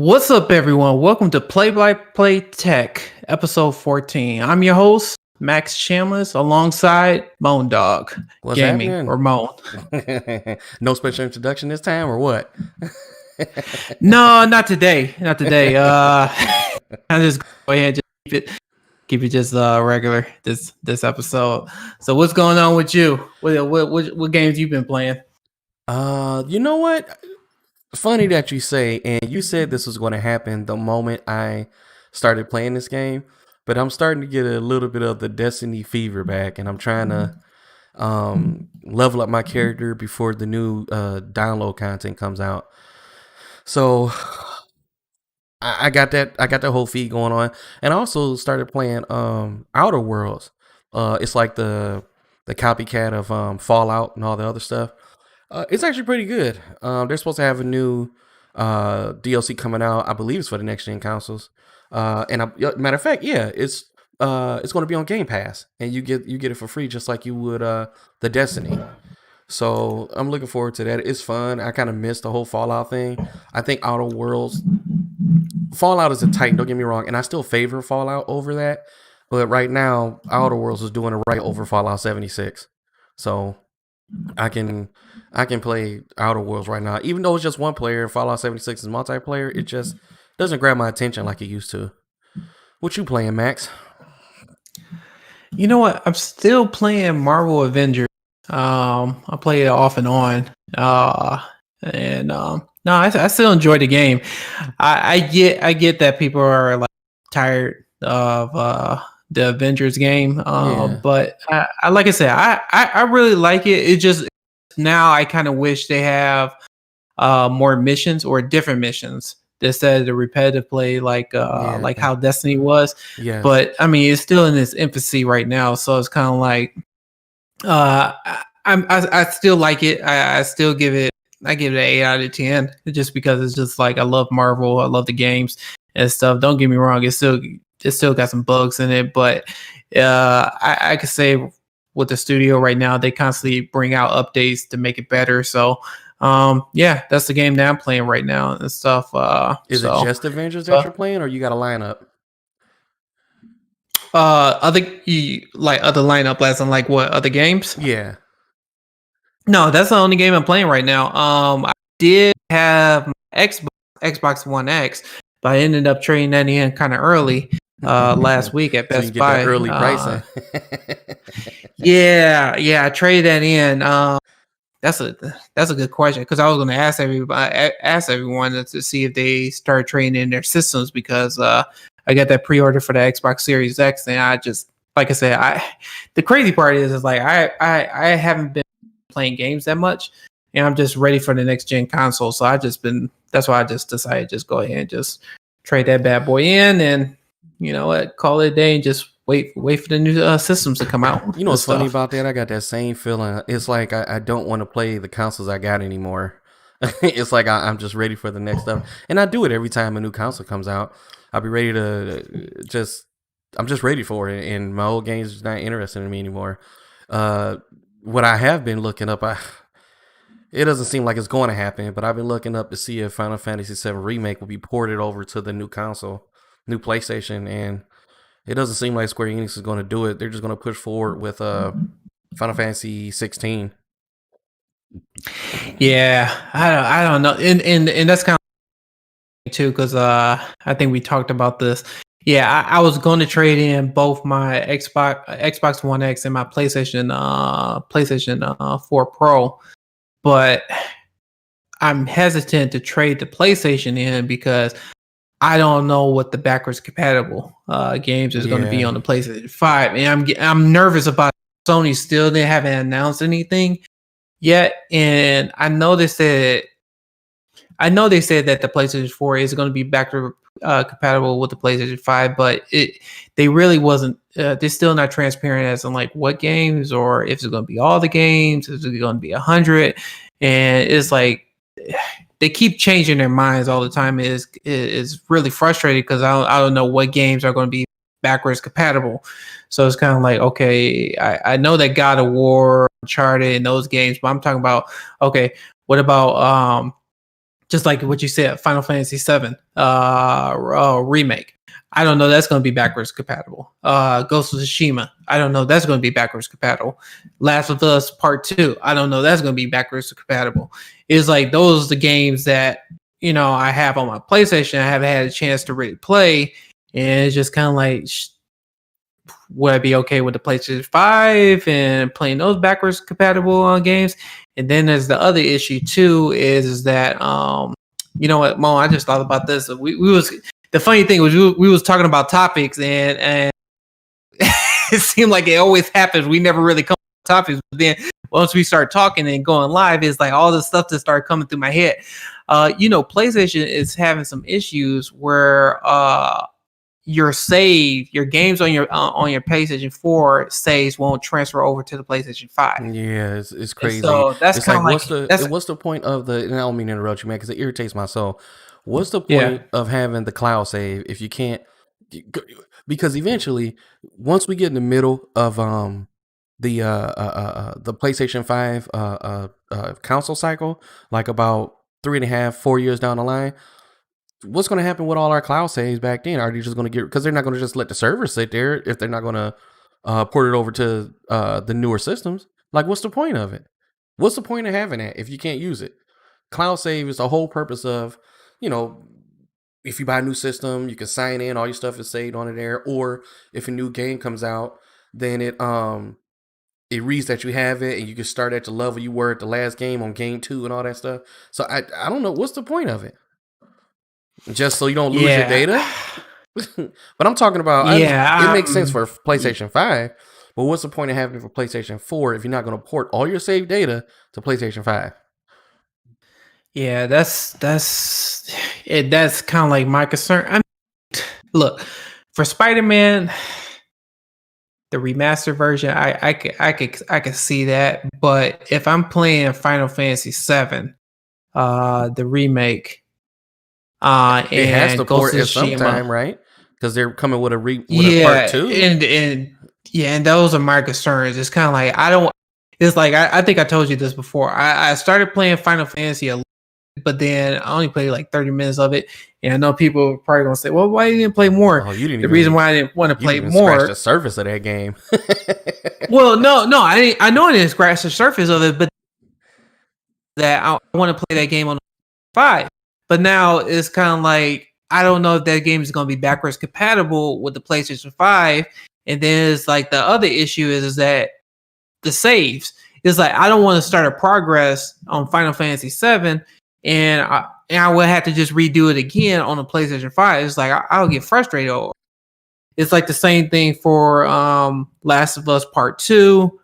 What's up, everyone? Welcome to Play by Play Tech, episode 14. I'm your host, Max Chambliss, alongside Moan Dog What's Gaming, happening? or Moan. No special introduction this time, or what? No, not today. Not today. I just go ahead and just keep it just regular this episode. So, what's going on with you? What games you been playing? You know what? Funny that you say, and you said this was going to happen the moment I started playing this game, but I'm starting to get a little bit of the Destiny fever back, and I'm trying to level up my character before the new download content comes out. So I got that whole feed going on, and I also started playing Outer Worlds. It's like the copycat of Fallout and all the other stuff. It's actually pretty good. They're supposed to have a new DLC coming out. I believe it's for the next gen consoles. Matter of fact, yeah, it's going to be on Game Pass, and you get it for free, just like you would the Destiny. So I'm looking forward to that. It's fun. I kind of missed the whole Fallout thing. I think Outer Worlds, Fallout is a titan. Don't get me wrong, and I still favor Fallout over that. But right now, Outer Worlds is doing it right over Fallout 76. So I can play Outer Worlds right now, even though it's just one player. Fallout 76 is multiplayer. It just doesn't grab my attention like it used to. What you playing, Max? You know what? I'm still playing Marvel Avengers. I play it off and on. No, I still enjoy the game. I get that people are like tired of the Avengers game. Yeah. But I like I said, I really like it. It just now I kind of wish they have more missions or different missions instead of the repetitive play like how Destiny was. Yeah. But I mean, it's still in its infancy right now, so it's kind of like I still like it. I still give it. I give it an 8 out of 10 just because it's just like I love Marvel. I love the games and stuff. Don't get me wrong. It's still got some bugs in it, but I could say with the studio right now, they constantly bring out updates to make it better. So yeah, that's the game that I'm playing right now and stuff. Is it just Avengers that you're playing, or you got a lineup? Other lineup as in like what other games? Yeah. No, that's the only game I'm playing right now. I did have my Xbox One X, but I ended up trading that in kind of early last week at Best Buy. That early pricing. yeah, I traded that in. That's a good question because I was going to ask everyone to see if they start trading in their systems because I got that pre-order for the Xbox Series X, and I just like I said, the crazy part is like I haven't been playing games that much, and I'm just ready for the next gen console. So that's why I just decided to just go ahead and just trade that bad boy in, and you know what, call it a day and just wait for the new systems to come out. You know what's funny about that? I got that same feeling. It's like I don't want to play the consoles I got anymore. It's like I'm just ready for the next stuff, and I do it every time a new console comes out. I'll be ready to I'm just ready for it, and my old games is not interested in me anymore. What I have been looking up, it doesn't seem like it's going to happen, but I've been looking up to see if Final Fantasy VII Remake will be ported over to the new console, new PlayStation, and it doesn't seem like Square Enix is going to do it. They're just going to push forward with Final Fantasy 16. Yeah, I don't know, and that's kind of too because I think we talked about this. Yeah, I was going to trade in both my Xbox One X and my PlayStation 4 Pro, but I'm hesitant to trade the PlayStation in because I don't know what the backwards compatible games is going to be on the PlayStation 5, and I'm nervous about it. Sony still they haven't announced anything yet, and I know they said that the PlayStation 4 is going to be backward compatible with the PlayStation 5, but they really wasn't. They're still not transparent as in like what games or if it's going to be all the games, if it's going to be 100, and it's like they keep changing their minds all the time. Is really frustrating because I don't know what games are going to be backwards compatible. So it's kind of like, okay, I know that God of War, Uncharted, and those games, but I'm talking about, okay, what about just like what you said, Final Fantasy VII remake. I don't know that's going to be backwards compatible. Ghost of Tsushima. I don't know that's going to be backwards compatible. Last of Us Part 2. I don't know that's going to be backwards compatible. It's like those are the games that I have on my PlayStation. I haven't had a chance to really play, and it's just kind of like, would I be okay with the PlayStation 5 and playing those backwards compatible games? And then there's the other issue too, is that you know what, Mo, I just thought about this. We was the funny thing was we was talking about topics, and it seemed like it always happens. We never really come to topics, but then once we start talking and going live, it's like all this stuff that started coming through my head. PlayStation is having some issues where your games on your PlayStation 4 saves won't transfer over to the PlayStation 5. Yeah, it's crazy. So that's kind of like what's the point of the? And I don't mean to interrupt you, man, because it irritates my soul. What's the point of having the cloud save if you can't? Because eventually, once we get in the middle of the PlayStation 5 console cycle, like about 3.5, 4 years down the line, what's going to happen with all our cloud saves back then? Are they just going to because they're not going to just let the server sit there if they're not going to port it over to the newer systems? Like, what's the point of it? What's the point of having that if you can't use it? Cloud save is the whole purpose of, if you buy a new system, you can sign in, all your stuff is saved on it there. Or if a new game comes out, then it reads that you have it, and you can start at the level you were at the last game on game 2 and all that stuff. So I don't know, what's the point of it? Just so you don't lose your data? But I'm talking about, it makes sense for PlayStation 5, but what's the point of having it for PlayStation 4 if you're not going to port all your saved data to PlayStation 5? Yeah, that's it. That's kind of like my concern. Look, for Spider-Man, the remastered version, I could see that. But if I'm playing Final Fantasy VII, the remake, it has to port at some time, right? Because they're coming with a part 2. And those are my concerns. It's kind of like I think I told you this before. I started playing Final Fantasy but then I only played like 30 minutes of it, and I know people are probably gonna say, "Well, why you didn't play more?" Oh, you didn't. The reason why I didn't want to play more, scratch the surface of that game. Well, no, I know I didn't scratch the surface of it, but that I want to play that game on the 5. But now it's kind of like I don't know if that game is going to be backwards compatible with the PlayStation 5, and then it's like the other issue is that the saves. It's like I don't want to start a progress on Final Fantasy 7. And I would have to just redo it again on the PlayStation 5. It's like I'll get frustrated over. It's like the same thing for Last of Us Part 2,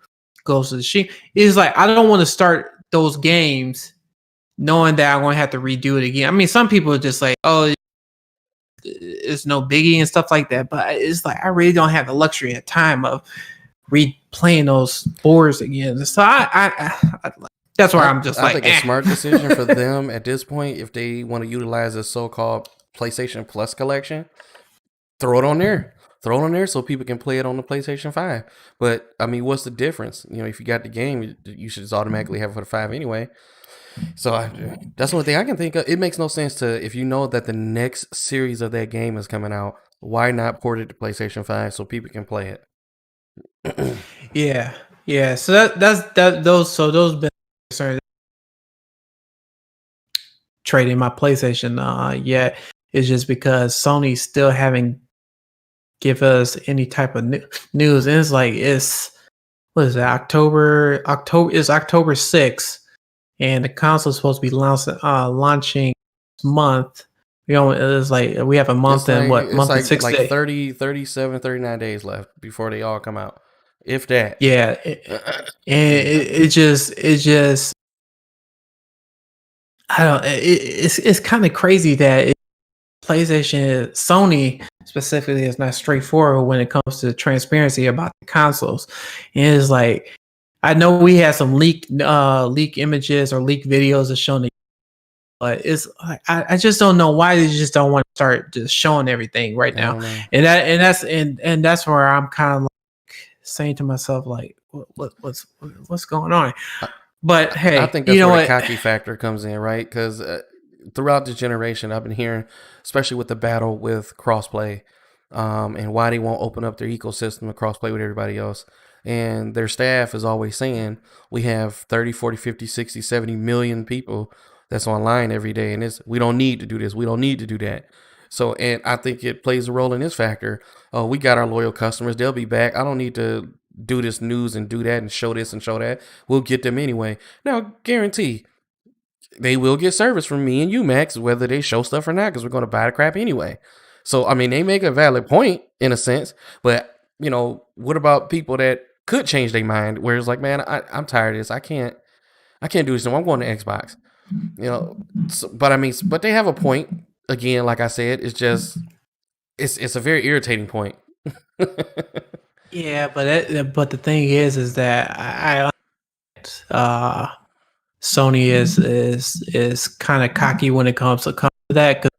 Ghost of Tsushima. It's like I don't want to start those games knowing that I'm going to have to redo it again. I mean, some people are just like, oh, it's no biggie and stuff like that. But it's like I really don't have the luxury of time of replaying those boards again. So that's why I'm just I think a smart decision for them at this point, if they want to utilize this so-called PlayStation Plus collection, throw it on there. Throw it on there so people can play it on the PlayStation 5. But, I mean, what's the difference? If you got the game, you should just automatically have it for the 5 anyway. So that's the only thing I can think of. It makes no sense if you know that the next series of that game is coming out, why not port it to PlayStation 5 so people can play it? Yeah. So those been concerned trading my PlayStation yet is just because Sony still haven't give us any type of news. And it's like what is it, October is October 6th, and the console is supposed to be launching this month. It's like we have a month and month and 6 days. 30, 37, 39 days left before they all come out. If that. Yeah. It just I don't it's kind of crazy that Sony specifically is not straightforward when it comes to transparency about the consoles. And it's like I know we had some leak images or leak videos of showing, but it's I just don't know why they just don't want to start just showing everything right now. And that's where I'm kind of like saying to myself, like, what's going on? But hey, I think that's where the cocky factor comes in, right? Because throughout the generation, I've been hearing, especially with the battle with crossplay, and why they won't open up their ecosystem to crossplay with everybody else. And their staff is always saying we have 30, 40, 50, 60, 70 million people that's online every day. And we don't need to do this. We don't need to do that. So, and I think it plays a role in this factor. Oh, we got our loyal customers. They'll be back. I don't need to do this news and do that and show this and show that. We'll get them anyway. Now, guarantee they will get service from me and you, Max, whether they show stuff or not, because we're going to buy the crap anyway. So, I mean, they make a valid point in a sense, but you know, what about people that could change their mind where it's like, man, I'm tired of this. I can't do this. No, I'm going to Xbox, you know, so, but I mean, but they have a point again. Like I said, it's just, it's a very irritating point. Yeah, but the thing is that Sony is kind of cocky when it comes to that, because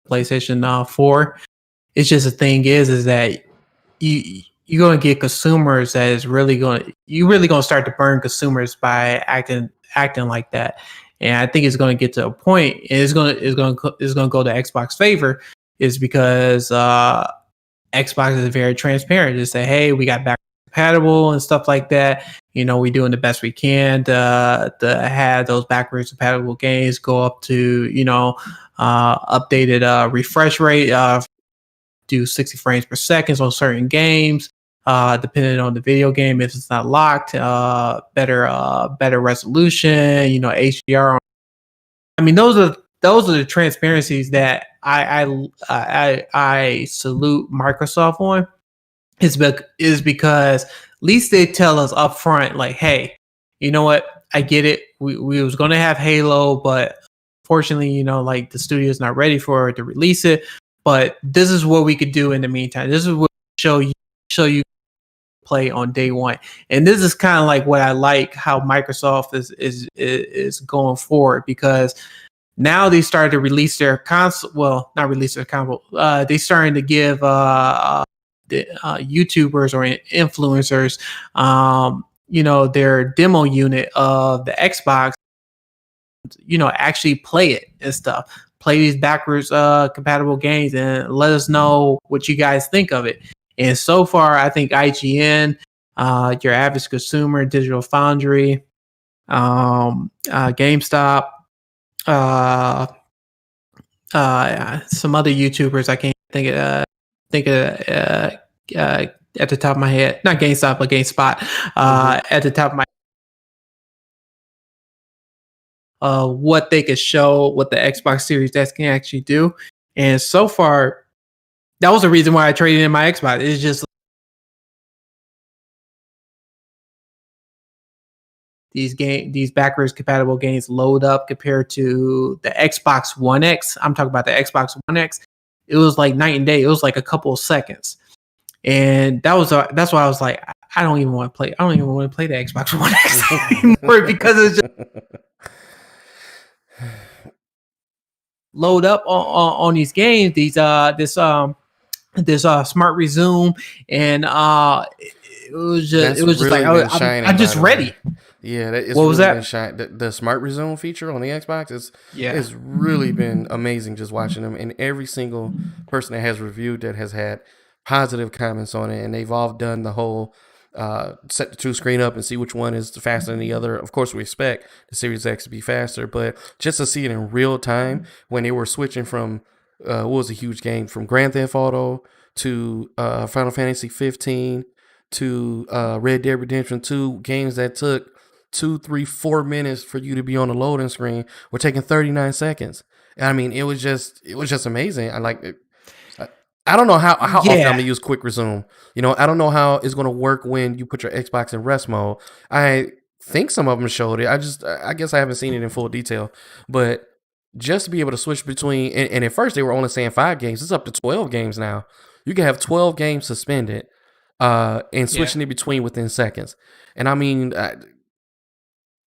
PlayStation 4. It's just the thing is that you're going to get consumers that is really going to start to burn consumers by acting like that. And I think it's going to get to a point, and it's going to go to Xbox favor, is because Xbox is very transparent. They say, hey, we got backwards compatible and stuff like that. You know, we're doing the best we can to have those backwards compatible games go up to, you know, updated refresh rate, do 60 frames per second on certain games, depending on the video game. If it's not locked, better resolution, you know, HDR. I mean, those are the transparencies that I salute Microsoft on. Is because at least they tell us up front, like, hey, you know what? I get it. We was going to have Halo, but fortunately, you know, like the studio's not ready for it to release it. But this is what we could do in the meantime. This is what show you play on day one. And this is kind of like what I like how Microsoft is going forward, because now they started to release their console. Well, not release their console. They starting to give YouTubers or influencers, you know, their demo unit of the Xbox, you know, actually play it and stuff. Play these backwards compatible games and let us know what you guys think of it. And so far, I think IGN, your average consumer, Digital Foundry, GameStop, some other YouTubers I can't think of at the top of my head. Not GameStop, but GameSpot. At the top of my what they could show, what the Xbox Series X can actually do. And so far, that was the reason why I traded in my Xbox. It's just these backwards compatible games load up compared to the Xbox One X. I'm talking about the Xbox One X. It was like night and day. It was like a couple of seconds. And that's why I was like, I don't even want to play. I don't even want to play the Xbox One X anymore, because it's just load up on these games. This smart resume, and it was just really like I'm just ready. Yeah, that is what was really that? The smart resume feature on the Xbox is really been amazing. Just watching them, and every single person that has reviewed that has had positive comments on it, and they've all done the whole set the two screen up and see which one is faster than the other. Of course, we expect the Series X to be faster, but just to see it in real time when they were switching from what was a huge game, from Grand Theft Auto to Final Fantasy 15 to Red Dead Redemption 2, games that took 2, 3, 4 minutes for you to be on the loading screen were taking 39 seconds. I mean, it was just amazing. I like it. I don't know how often I'm gonna use quick resume. You know, I don't know how it's gonna work when you put your Xbox in rest mode. I think some of them showed it. I guess I haven't seen it in full detail, but just to be able to switch between, and at first they were only saying 5 games. It's up to 12 games now. You can have 12 games suspended, and switching it between within seconds. And I mean,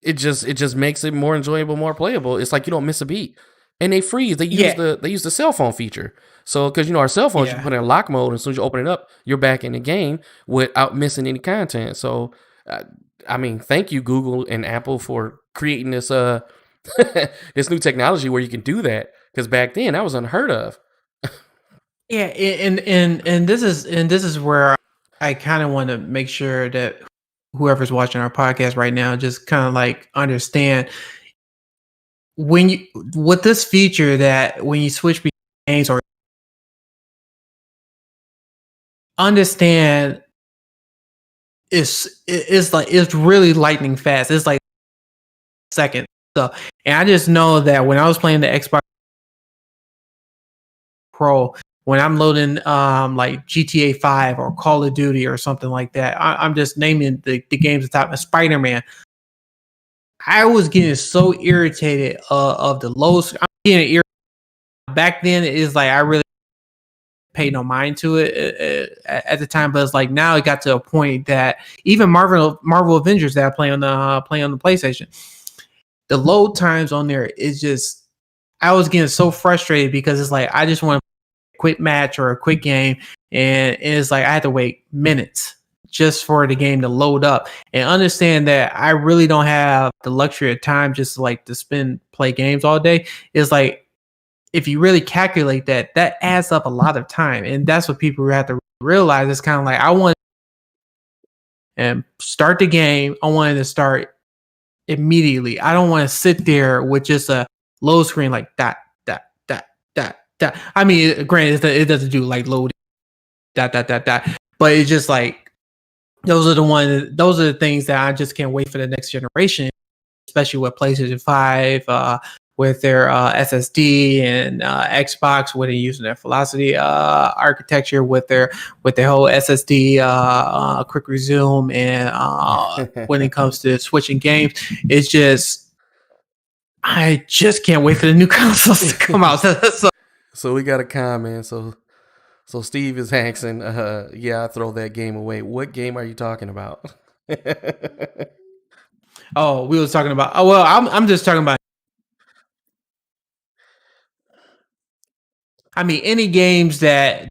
it just makes it more enjoyable, more playable. It's like you don't miss a beat. And they freeze. They use the cell phone feature. So, because you know our cell phones, you put in lock mode, and as soon as you open it up, you're back in the game without missing any content. So, I mean, thank you Google and Apple for creating this this new technology where you can do that. Because back then that was unheard of. Yeah, and this is where I kind of want to make sure that whoever's watching our podcast right now just kind of like understand when you with this feature that when you switch between games or understand it's like it's really lightning fast. It's like second. So and I just know that when I was playing the Xbox Pro, when I'm loading like GTA 5 or Call of Duty or something like that, I'm just naming the games at the top of Spider-Man. I was getting so irritated of the lows. I'm getting irritated. Back then, it's like I really paid no mind to it at the time, but it's like now it got to a point that even Marvel Avengers that I play on the PlayStation, the load times on there is just I was getting so frustrated because it's like I just want a quick match or a quick game, and it's like I had to wait minutes just for the game to load up and understand that I really don't have the luxury of time just like to play games all day. It's like if you really calculate that, that adds up a lot of time, and that's what people have to realize. It's kind of like I want and start the game. I wanted to start immediately. I don't want to sit there with just a load screen like that, that. I mean, granted, it doesn't do like load that, but it's just like those are the things that I just can't wait for the next generation, especially with PlayStation 5, with their SSD and Xbox, where they're using their Velocity architecture with their whole SSD quick resume, and when it comes to switching games, it's just I just can't wait for the new consoles to come out. So we got a comment. So Steve is asking, yeah, I throw that game away. What game are you talking about? Oh, we was talking about. Oh well, I'm just talking about. I mean, any games that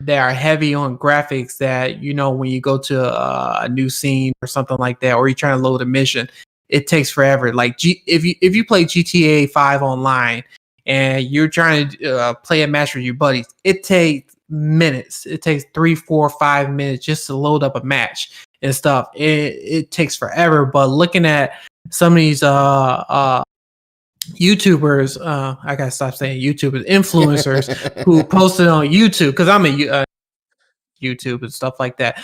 are heavy on graphics that when you go to a new scene or something like that, or you're trying to load a mission, it takes forever. Like if you play GTA 5 online and you're trying to play a match with your buddies, it takes minutes. It takes 3, 4, 5 minutes just to load up a match and stuff. It takes forever. But looking at some of these YouTubers, I gotta stop saying YouTubers, influencers who posted on YouTube, because I'm a YouTube and stuff like that.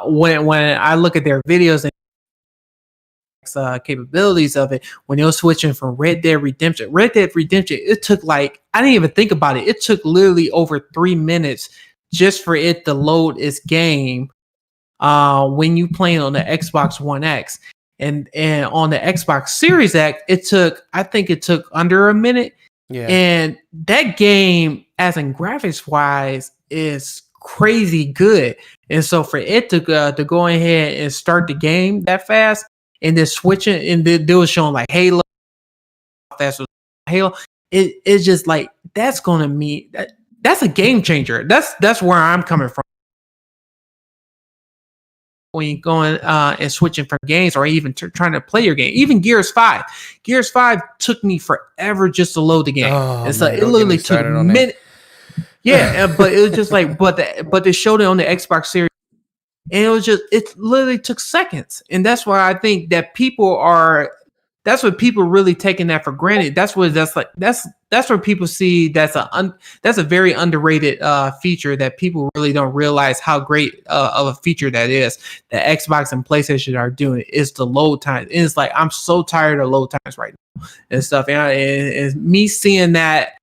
When I look at their videos and capabilities of it, when they were switching from Red Dead Redemption, it took like I didn't even think about it. It took literally over 3 minutes just for it to load its game. When you playing on the Xbox One X. And on the Xbox Series X, I think it took under a minute. Yeah. And that game, as in graphics wise, is crazy good. And so for it to go ahead and start the game that fast, and then switching, and they was showing like Halo, fast was Halo. It's just like that's gonna mean that's a game changer. That's where I'm coming from. When you're going and switching from games, or even trying to play your game, even Gears 5 took me forever just to load the game. Oh, and so man, it literally took minutes. Yeah, but it was just like, but they showed it on the Xbox Series, and it literally took seconds. And that's why I think that that's what people really taking that for granted. That's where people see that's a very underrated feature that people really don't realize how great of a feature that is. That Xbox and PlayStation are doing is the load time. And it's like I'm so tired of load times right now and stuff. And me seeing that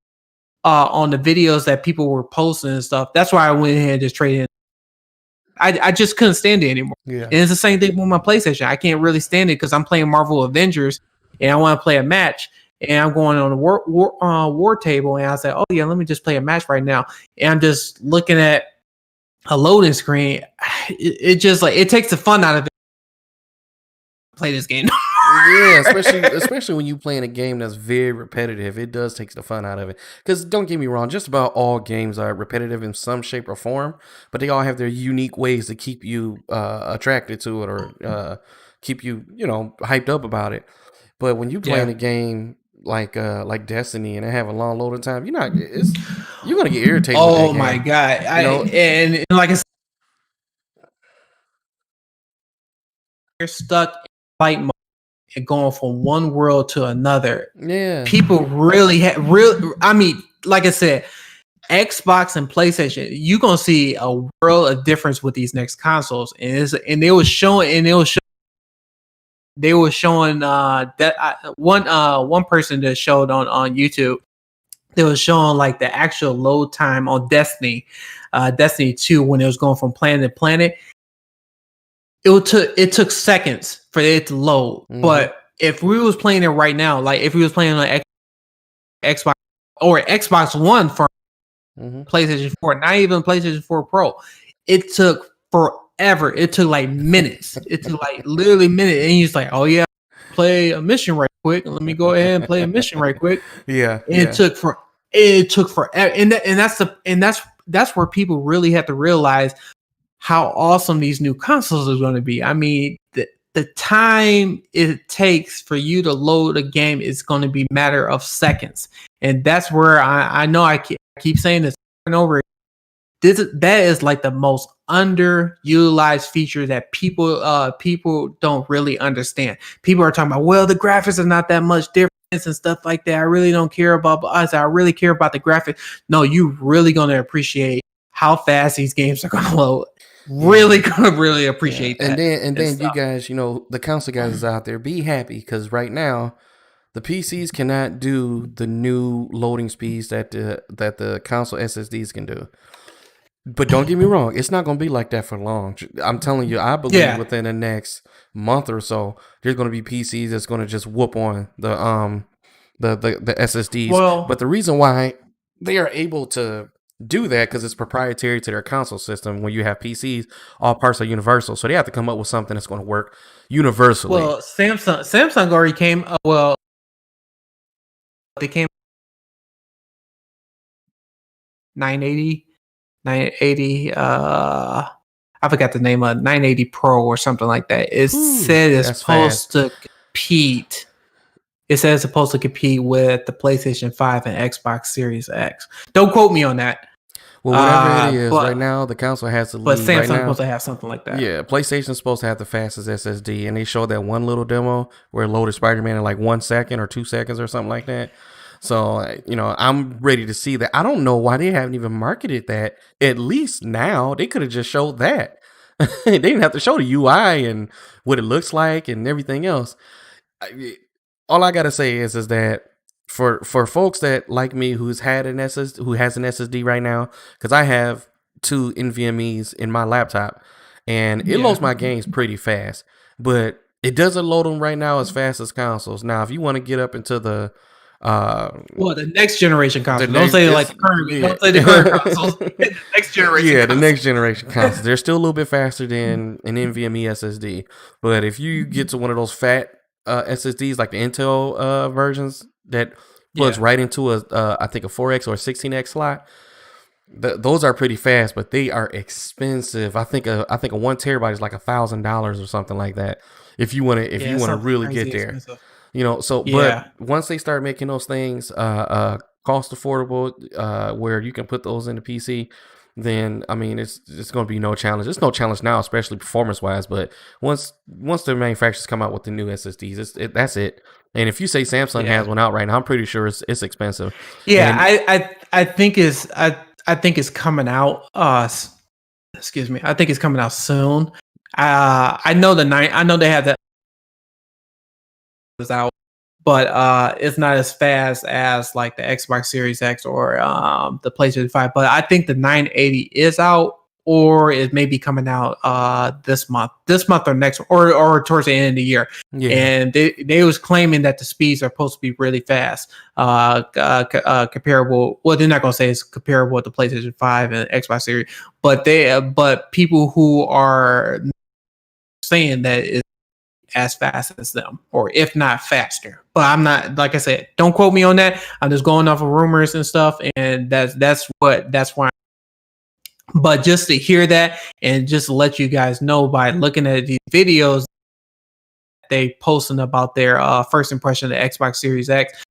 on the videos that people were posting and stuff. That's why I went ahead and just traded in. I just couldn't stand it anymore. Yeah. And it's the same thing with my PlayStation. I can't really stand it because I'm playing Marvel Avengers and I want to play a match, and I'm going on a war table, and I say, oh yeah, let me just play a match right now. And I'm just looking at a loading screen. It just like it takes the fun out of it. Play this game. Yeah, especially when you playing a game that's very repetitive, it does take the fun out of it. Because don't get me wrong, just about all games are repetitive in some shape or form, but they all have their unique ways to keep you attracted to it, or keep you hyped up about it. But when you playing Yeah. a game like Destiny and they have a long loading time, you're gonna get irritated with that Oh my game. god! You know, And like I said, you're stuck in fight mode and going from one world to another. yeah. People really have real. I mean, like I said, Xbox and PlayStation, you're gonna see a world of difference with these next consoles, and they were showing that one person that showed on YouTube. They was showing like the actual load time on Destiny 2 when it was going from planet to planet. It took seconds for it to load. Mhm. But if we was playing it right now, like if we was playing on Xbox or Xbox One for PlayStation 4, not even PlayStation 4 Pro, it took forever. It took like minutes. It took like literally minutes. And you're like, oh yeah, play a mission right quick. Let me go ahead and play a mission right quick. Yeah. And it took forever. And that's where people really have to realize how awesome these new consoles are going to be. I mean, the time it takes for you to load a game is going to be a matter of seconds. And that's where I know I keep saying this over and over. That is like the most underutilized feature that people don't really understand. People are talking about, well, the graphics are not that much difference and stuff like that. I really don't care about us. I really care about the graphics. No, you really gonna appreciate how fast these games are gonna load. Really gonna really appreciate that. And then you guys, the console guys out there, be happy because right now the PCs cannot do the new loading speeds that the console SSDs can do. But don't get me wrong, it's not going to be like that for long. I'm telling you, I believe within the next month or so, there's going to be PCs that's going to just whoop on the SSDs. Well, but the reason why they are able to do that because it's proprietary to their console system. When you have PCs, all parts are universal, so they have to come up with something that's going to work universally. Well, Samsung already came. They came 980. I forgot the name of 980 Pro or something like that. It said it's supposed to compete. It says it's supposed to compete with the PlayStation 5 and Xbox Series X. Don't quote me on that. Well, whatever it is, right now the console has to lead. But Samsung's supposed to have something like that. Yeah, PlayStation's supposed to have the fastest SSD, and they showed that one little demo where it loaded Spider-Man in like 1 second or 2 seconds or something like that. So, I'm ready to see that. I don't know why they haven't even marketed that. At least now, they could have just showed that. They didn't have to show the UI and what it looks like and everything else. All I got to say is that for folks that like me who has an SSD right now, because I have 2 NVMe's in my laptop, and it loads my games pretty fast. But it doesn't load them right now as fast as consoles. Now, if you want to get up into the the next generation consoles. Don't say like the current. Don't say the current consoles. The next generation. Yeah, the next generation consoles. They're still a little bit faster than an NVMe SSD. But if you get to one of those fat SSDs like the Intel versions that plugs right into I think a 4X or a 16X slot, those are pretty fast, but they are expensive. I think a 1 terabyte is like $1,000 or something like that. If you want to really get there. Expensive. But once they start making those things cost affordable, where you can put those in the PC, then I mean it's going to be no challenge. It's no challenge now, especially performance wise. But once the manufacturers come out with the new SSDs, that's it. And if you say Samsung has one out right now, I'm pretty sure it's expensive. Yeah, I think it's coming out. Excuse me. I think it's coming out soon. I know they have that out, but it's not as fast as like the Xbox Series X or the PlayStation 5. But I think the 980 is out, or it may be coming out this month or next, or towards the end of the year. Yeah. And they was claiming that the speeds are supposed to be really fast, comparable. Well, they're not gonna say it's comparable with the PlayStation 5 and Xbox Series, but people who are saying that it's as fast as them, or if not faster. But I'm not, like I said, don't quote me on that. I'm just going off of rumors and stuff, and that's why. But just to hear that and just to let you guys know by looking at these videos they posting about their first impression of the Xbox Series X.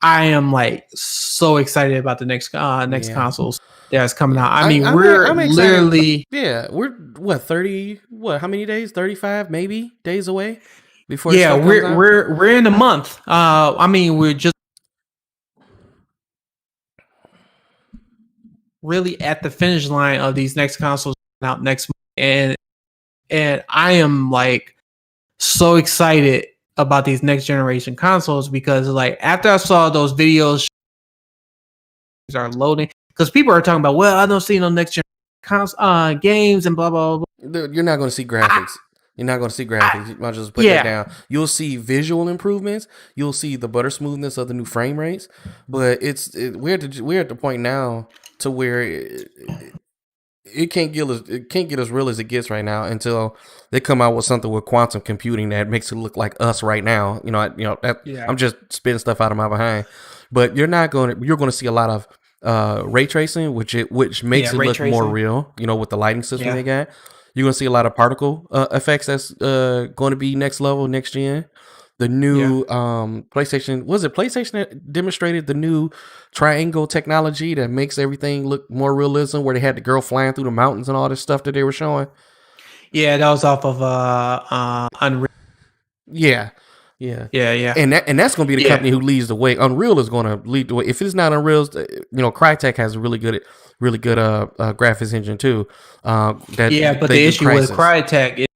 I am like so excited about the next consoles that's coming out. I mean, I'm literally we're what 30 how many days? 35 maybe days away before we're in a month. I mean, we're just really at the finish line of these next consoles out next month, and I am like so excited about these next generation consoles because like after I saw those videos are loading, because people are talking about, well, I don't see no next gen games and blah blah blah. You're not going to see graphics. You're not going to see graphics. You might just put that down. You'll see visual improvements. You'll see the butter smoothness of the new frame rates. But we're at the point now to where it can't get as real as it gets right now until they come out with something with quantum computing that makes it look like us right now. I'm just spitting stuff out of my behind. But you're going to see a lot of ray tracing, which makes it look more real. With the lighting system they got. You're going to see a lot of particle effects that's going to be next level, next gen. The new PlayStation, was it PlayStation that demonstrated the new triangle technology that makes everything look more realism, where they had the girl flying through the mountains and all this stuff that they were showing? Yeah, that was off of Unreal. Yeah. And that's going to be the company who leads the way. Unreal is going to lead the way. If it's not Unreal, Crytek has a really good graphics engine too. But the issue with Crytek is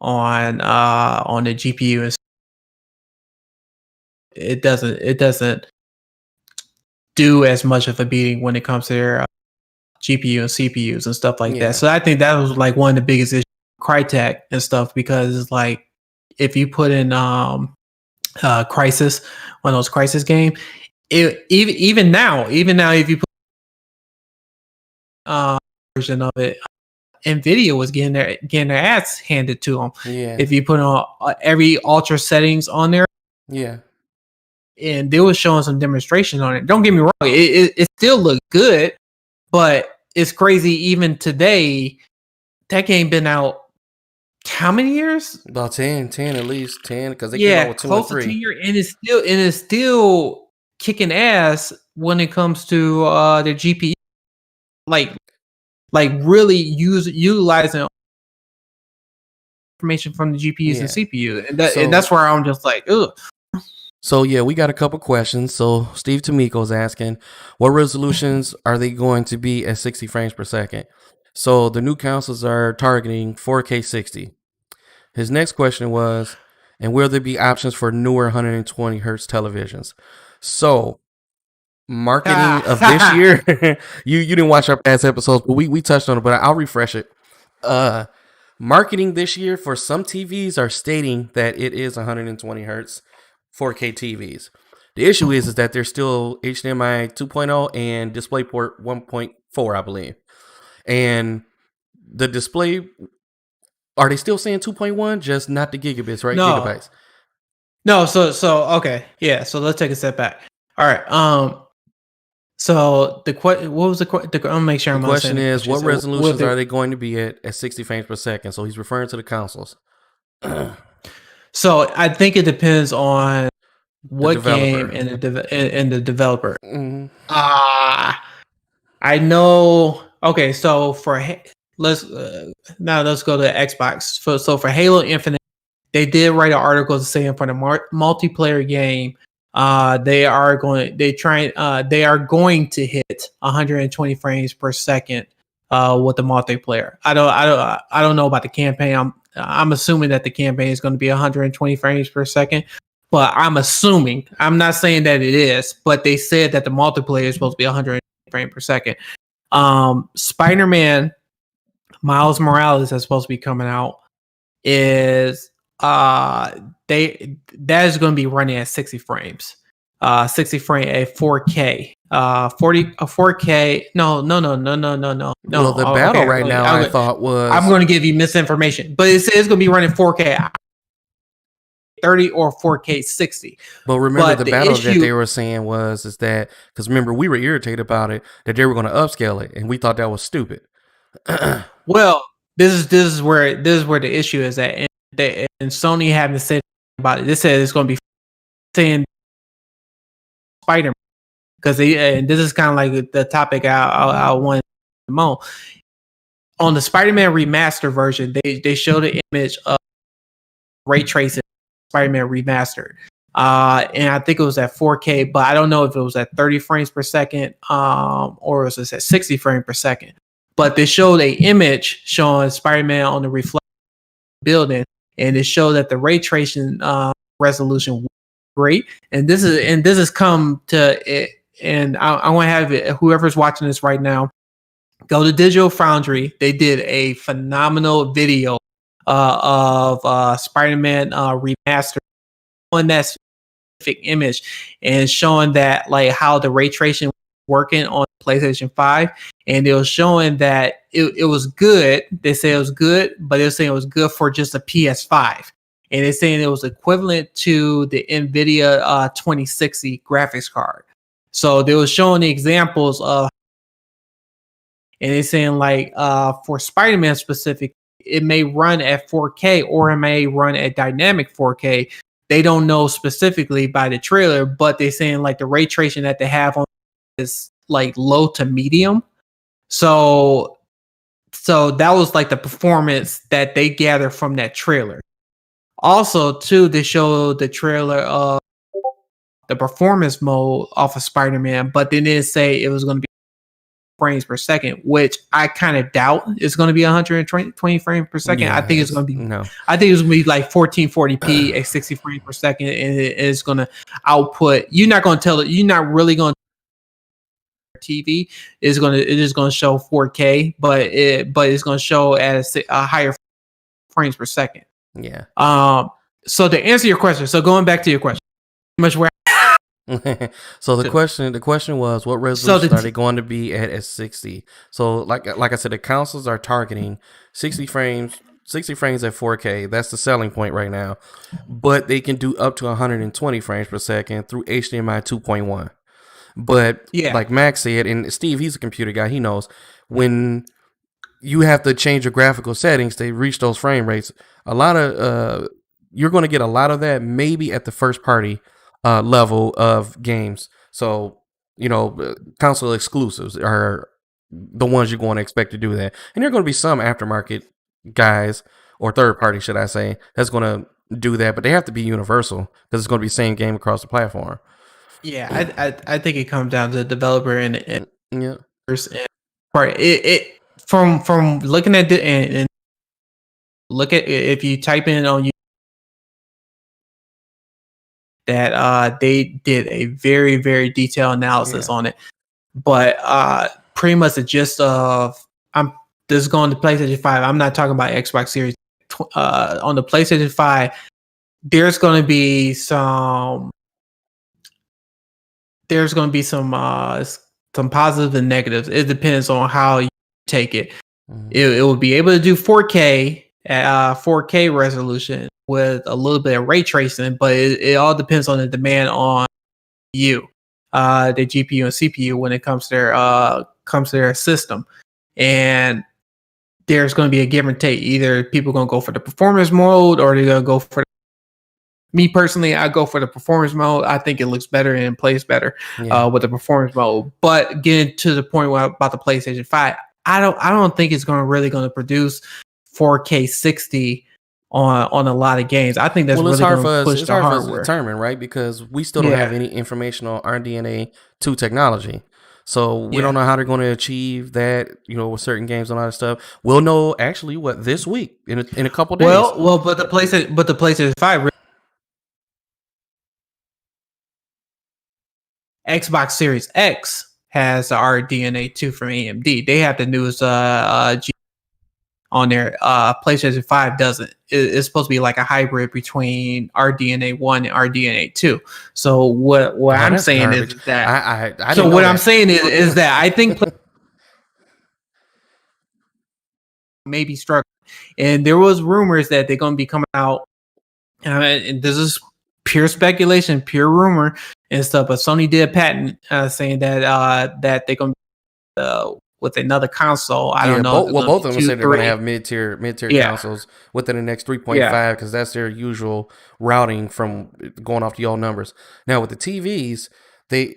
on the GPU is it doesn't do as much of a beating when it comes to their GPU and CPUs and stuff like that. So I think that was like one of the biggest issues with Crytek and stuff, because it's like if you put in Crysis, one of those Crysis games, even now if you put version of it, Nvidia was getting their ass handed to them. If you put on every ultra settings on there, and they were showing some demonstrations on it. Don't get me wrong, it still looked good, but it's crazy. Even today, that game been out how many years? About 10 at least 10, because they came out with 2 or 3. To 10 years, and it's still kicking ass when it comes to their GPU. Like really utilizing information from the GPUs and CPU, and that's where I'm just like, ugh. So we got a couple questions. So Steve Tomiko's asking, what resolutions are they going to be at 60 frames per second? So the new consoles are targeting 4K 60. His next question was, and will there be options for newer 120 hertz televisions? So marketing of this year, you didn't watch our past episodes, but we touched on it, but I'll refresh it. Marketing this year for some TVs are stating that it is 120 hertz 4K TVs. The issue is that they're still HDMI 2.0 and DisplayPort 1.4, I believe. And the display, are they still saying 2.1? Just not the gigabits, right? Gigabytes. No, so okay. Yeah, so let's take a step back. All right. So what was the question? I'm gonna make sure I'm. The question is, what resolutions are they going to be at 60 frames per second? So he's referring to the consoles. So I think it depends on what game and the developer. Mm-hmm. I know. Okay, so let's go to Xbox. So for Halo Infinite, they did write an article saying for the multiplayer game, they are going to hit 120 frames per second with the multiplayer. I don't know about the campaign. I'm assuming that the campaign is going to be 120 frames per second, but I'm assuming. I'm not saying that it is, but they said that the multiplayer is supposed to be 120 frames per second. Spider-Man Miles Morales is supposed to be coming out. That is going to be running at 60 frames. 60 frame at 4K. 4K. No. Well, the battle right now, I thought was. I'm going to give you misinformation, but it says it's going to be running 4K 30 or 4K 60. But remember, the battle that they were saying is that, because remember, we were irritated about it, that they were going to upscale it, and we thought that was stupid. Well, this is where the issue is at, and Sony haven't said about it. They said it's going to be saying Spider-Man because and this is kind of like the topic I want to know. On the Spider-Man remaster version, they showed an image of ray tracing Spider-Man remastered. And I think it was at 4K, but I don't know if it was at 30 frames per second, or was it at 60 frames per second. But they showed a image showing Spider-Man on the reflect building, and it showed that the ray tracing resolution was great. And this has come to it. And I want to have it, whoever's watching this right now, go to Digital Foundry. They did a phenomenal video of Spider-Man remastered on that specific image and showing that like how the ray tracing was working on PlayStation 5, and it was showing that it was good. They say it was good, but they were saying it was good for just a PS5. And they're saying it was equivalent to the NVIDIA 2060 graphics card. So they were showing the examples of, and they're saying like for Spider-Man specific, it may run at 4K or it may run at dynamic 4K. They don't know specifically by the trailer, but they're saying like the ray tracing that they have on is like low to medium. So that was like the performance that they gathered from that trailer. Also, too, they showed the trailer of the performance mode off of Spider-Man, but they didn't say it was going to be frames per second, which I kind of doubt it's going to be 120 frames per second. Yeah, I think it's going to be no. I think it's going to be like 1440p at 60 frames per second, and it's going to output. You're not going to tell it. You're not really going to. TV it is going to show 4K, but it's going to show at a higher frames per second. Yeah. So to answer your question, so going back to your question, much where. So the question was, what resolution are they going to be at 60? So like I said, the consoles are targeting 60 frames at 4K. That's the selling point right now. But they can do up to 120 frames per second through HDMI 2.1. But like Max said, and Steve, he's a computer guy, he knows when you have to change your graphical settings to reach those frame rates, a lot of you're going to get a lot of that maybe at the first party level of games. So, console exclusives are the ones you're going to expect to do that. And there are going to be some aftermarket guys, or third party, should I say, that's going to do that, but they have to be universal because it's going to be the same game across the platform. Yeah, I think it comes down to the developer and yeah. Part it from looking at it and look at, if you type in on YouTube that they did a very, very detailed analysis on it, but pretty much the gist of this is going to PlayStation 5. I'm not talking about Xbox Series. On the PlayStation 5, there's going to be some positives and negatives. It depends on how you take it. Mm-hmm. It will be able to do 4K at 4K resolution with a little bit of ray tracing, but it all depends on the demand on you, the GPU and CPU when it comes to their system. And there's going to be a give and take. Either people are going to go for the performance mode, or they're going to go for. Me personally, I go for the performance mode. I think it looks better and plays better with the performance mode. But getting to the point about the PlayStation 5, I don't think it's really going to produce 4K 60 on a lot of games. I think that's really going to push the hardware. It's hard for us to determine, right? Because we still don't have any information on RDNA 2 technology. So we don't know how they're going to achieve that, with certain games and all that stuff. We'll know actually this week in a couple days. Well, but the PlayStation 5. Xbox Series X has the RDNA 2 from AMD. They have the newest on their PlayStation 5 doesn't. It's supposed to be like a hybrid between RDNA 1 and RDNA 2. So what I'm saying garbage. Is that I'm saying is that I think maybe struggling. And there was rumors that they're going to be coming out, and this is pure speculation, pure rumor and stuff, but Sony did a patent saying that that they're going to with another console. I don't know if both it's well, going to both be of them two, said they're going to three. have mid tier Yeah, consoles within the next yeah, 3.5 because that's their usual routing from going off the old numbers. Now with the TVs, yeah.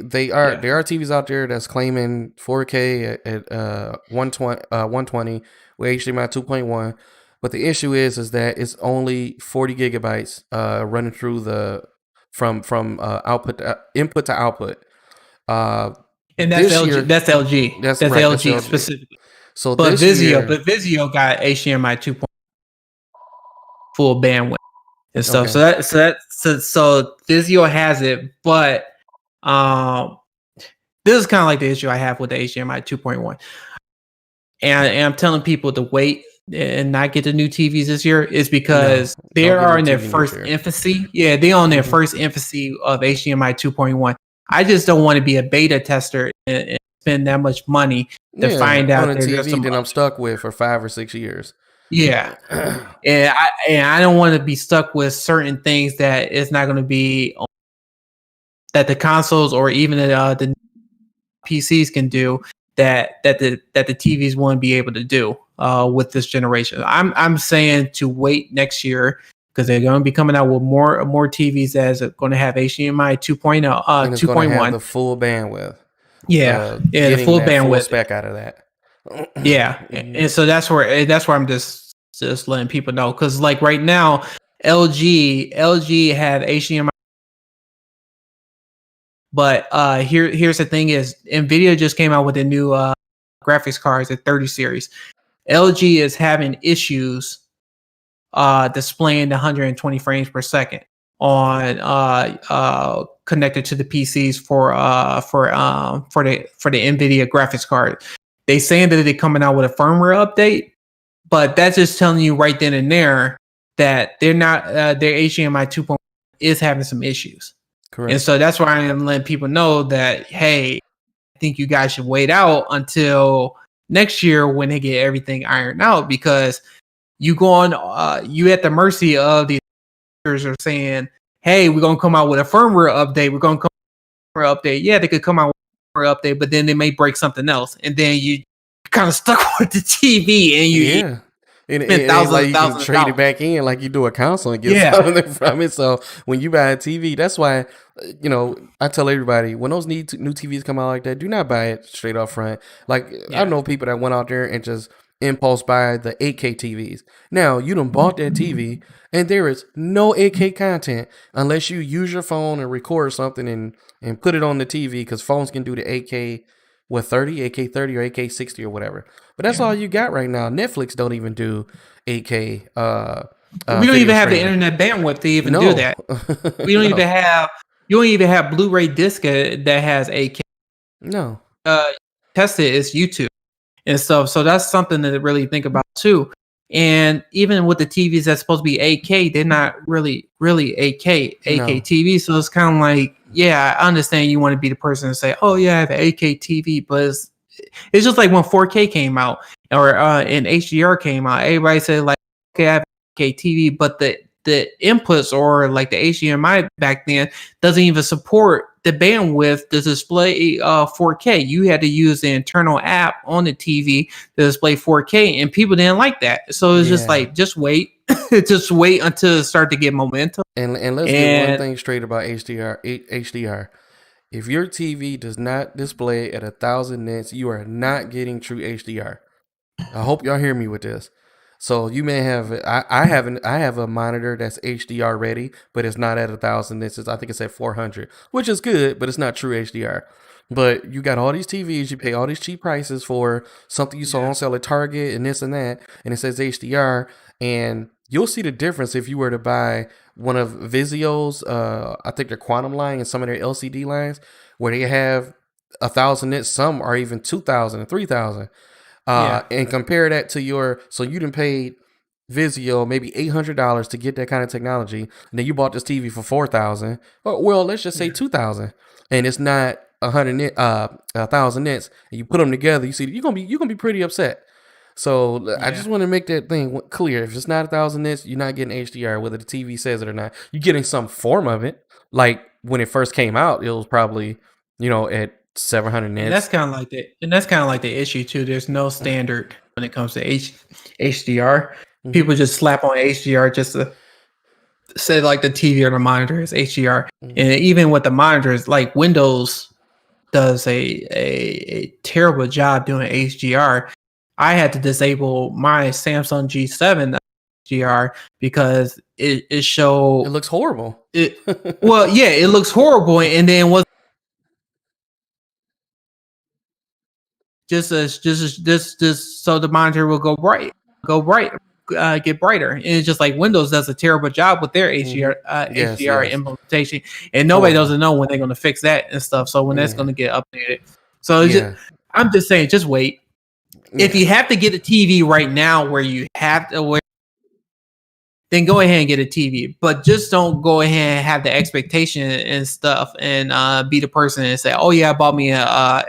there are TVs out there that's claiming 4K at 120 with HDMI 2.1, but the issue is that it's only 40 gigabytes running through the from output input to output. Uh, And that's this LG. year, That's LG. that's That's right. That's LG LG. specifically. So But this year, Vizio got HDMI 2 full bandwidth and stuff. okay. So Vizio has it, but um, this is kind of like the issue I have with the HDMI 2.1. And I'm telling people to wait and not get the new TVs this year is No, because they don't get a are new in their TV next first year. infancy. Yeah, they're on their Mhm. first infancy of HDMI 2.1. I just don't want to be a beta tester and spend that much money to Yeah, find on out a that there's TV some that I'm stuck with for 5 or 6 years. yeah. And I don't want to be stuck with certain things that it's not going to be that the consoles or even the PCs can do that the TVs won't be able to do with this generation. I'm saying to wait next year because they're going to be coming out with more TVs that's going to have HDMI 2.0 And it's going to have 2.1. the full bandwidth. Yeah, the Getting full that full bandwidth. spec out of that. Yeah, Mhm. and so that's where I'm just letting people know because like right now, LG have HDMI, but here's the thing is Nvidia just came out with a new graphics cards at 30 series. LG is having issues displaying the 120 frames per second on connected to the PCs for the Nvidia graphics card. They saying that they're coming out with a firmware update, but that's just telling you right then and there that they're not their HDMI 2.1 is having some issues. And Correct. so that's why I am letting people know that hey, I think you guys should wait out until next year when they get everything ironed out because you go on you at the mercy of the are saying, hey, we're gonna come out with a firmware update. We're gonna come out with a firmware update. Yeah, they could come out with a firmware update, but then they may break something else, and then you kind of stuck with the TV and you Yeah. And it spend ain't like thousands and you can thousands of trade it dollars. back in like you do a console and get Yeah, something from it. So when you buy a TV, that's why, I tell everybody when those new TVs come out like that, do not buy it straight up front. Like I yeah, know people that went out there and just impulse buy the 8K TVs. Now you done bought that TV and there is no 8K content unless you use your phone and record something and put it on the TV because phones can do the 8K with 30, 8K 30 or 8K 60 or whatever. But that's yeah. all you got right now. Netflix don't even do 8K We don't video even have the streaming. internet bandwidth to even do No, that. We don't no, even have. You don't even have Blu-ray disc that has 8K. no, Uh, Test it is YouTube. And so that's something to really think about too. And even with the TVs that's supposed to be 8K, they're not really 8K no. TV. So it's kind of like, yeah, I understand you want to be the person to say, oh yeah, I have an 8K TV, but it's just like when 4K came out or and HDR came out, everybody said like, okay, I have 8K TV, but the inputs or like the HDMI back then doesn't even support the bandwidth to display 4K. You had to use the internal app on the TV to display 4K, and people didn't like that. So it's just Yeah. like, just wait, just wait until it start to get momentum. And let's get one And thing straight about HDR. If your TV does not display at 1,000 nits, you are not getting true HDR. I hope y'all hear me with this. So you may have I have a monitor that's HDR ready, but it's not at 1,000 nits. I think it's at 400, which is good, but it's not true HDR. But you got all these TVs, you pay all these cheap prices for something you saw on sale at Target and this and that, and it says HDR, and you'll see the difference if you were to buy one of Vizio's, I think their Quantum line and some of their LCD lines, where they have 1,000 nits. Some are even 2,000 and 3,000. yeah, And compare that to so you done paid Vizio maybe $800 to get that kind of technology, and then you bought this TV for 4,000. Well, let's just say yeah, 2,000, and it's not 1,000 nits, and you put them together, you see you're gonna be pretty upset. So I yeah. just want to make that thing clear. If it's not 1,000 nits, you're not getting HDR, whether the TV says it or not. You're getting some form of it. Like when it first came out, it was probably at 700 And that's nits. kind of like the issue too. There's no standard when it comes to HDR. Mhm. People just slap on HDR just to say like the TV or the monitor is HDR. Mhm. And even with the monitors, like Windows does a terrible job doing HDR. I had to disable my Samsung G7 HDR because it It showed looks horrible. it. Well, yeah, it looks horrible, and then was just so the monitor will go bright, get brighter. And it's just like Windows does a terrible job with their HDR Yes, HDR yes. implementation, and nobody Horrible. doesn't know when they're going to fix that and stuff. So when that's Yeah. going to get updated, so it's Yeah. I'm just saying, just wait. If Yeah. you have to get a TV right now, where you have to wait, then go ahead and get a TV. But just don't go ahead and have the expectation and stuff, and be the person and say, "Oh yeah, I bought me a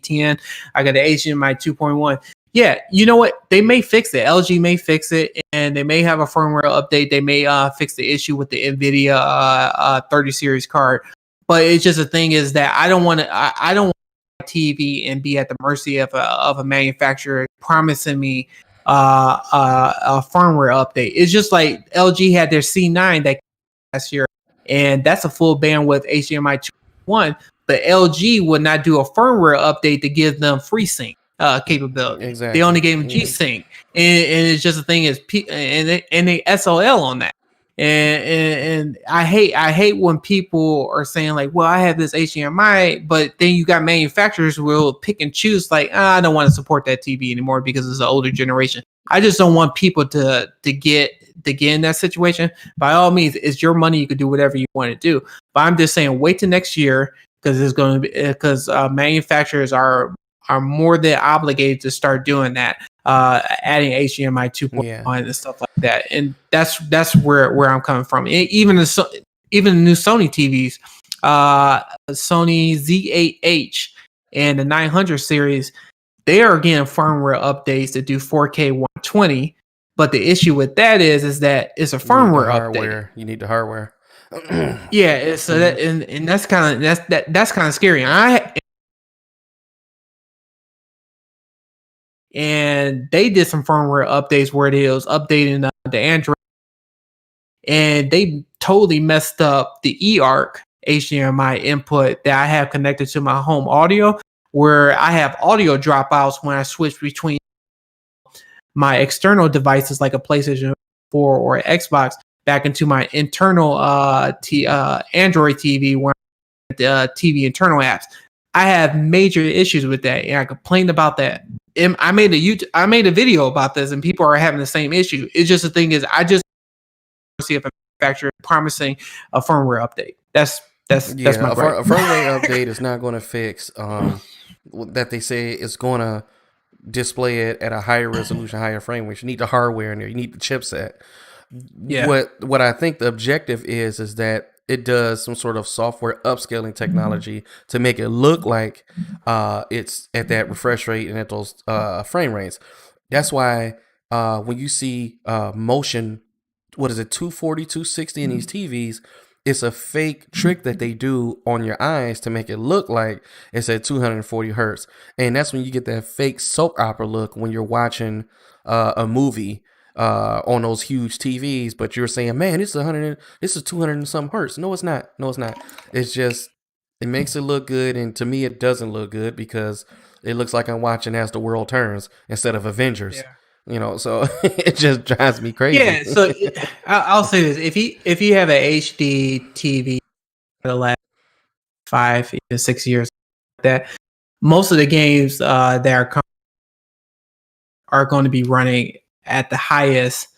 10. I got an HDMI 2.1." Yeah, you know what? They may fix it. LG may fix it, and they may have a firmware update. They may fix the issue with the NVIDIA 30 series card. But it's just the thing is that I don't want to. I don't want a TV and be at the mercy of a manufacturer promising me a firmware update. It's just like LG had their C9 that last year, and that's a full bandwidth HDMI 2.1. But LG would not do a firmware update to give them FreeSync capability. Exactly. They only gave them G-Sync, and it's just the thing is, and they SOL on that. And I hate when people are saying like, well, I have this HDMI, but then you got manufacturers who will pick and choose like, I don't want to support that TV anymore because it's an older generation. I just don't want people to get in that situation. By all means, it's your money. You can do whatever you want to do. But I'm just saying, wait till next year because it's going to be because manufacturers are more than obligated to start doing that, adding HDMI 2.1 and stuff like that. And that's where I'm coming from. Even the new Sony TVs, Sony Z8H and the 900 series, they are getting firmware updates to do 4K 120. But the issue with that is that it's a firmware update. You need the hardware. Yeah, so that and that's kind of that's kind of scary. And they did some firmware updates where it was updating the Android, and they totally messed up the eARC HDMI input that I have connected to my home audio, where I have audio dropouts when I switch between my external devices like a PlayStation 4 or Xbox back into my internal Android TV where the TV internal apps. I have major issues with that, and I complained about that. I made a video about this, and people are having the same issue. It's just the thing is, I just see if a manufacturer promising a firmware update. That's my gripe. A firmware update is not going to fix that they say it's going to display it at a higher resolution, higher frame rate. You need the hardware in there. You need the chipset. Yeah. What I think the objective is that it does some sort of software upscaling technology to make it look like it's at that refresh rate and at those frame rates. That's why when you see motion, what is it, 240, 260 in these TVs, it's a fake trick that they do on your eyes to make it look like it's at 240 hertz. And that's when you get that fake soap opera look when you're watching a movie on those huge TVs, but you're saying, man, this is 200 and some hertz. No, it's not. It's just, it makes it look good. And to me, it doesn't look good because it looks like I'm watching As the World Turns instead of Avengers. Yeah. So it just drives me crazy. Yeah, so I'll say this: if you have an HD TV for the last 5 even 6 years, that most of the games that are going to be running at the highest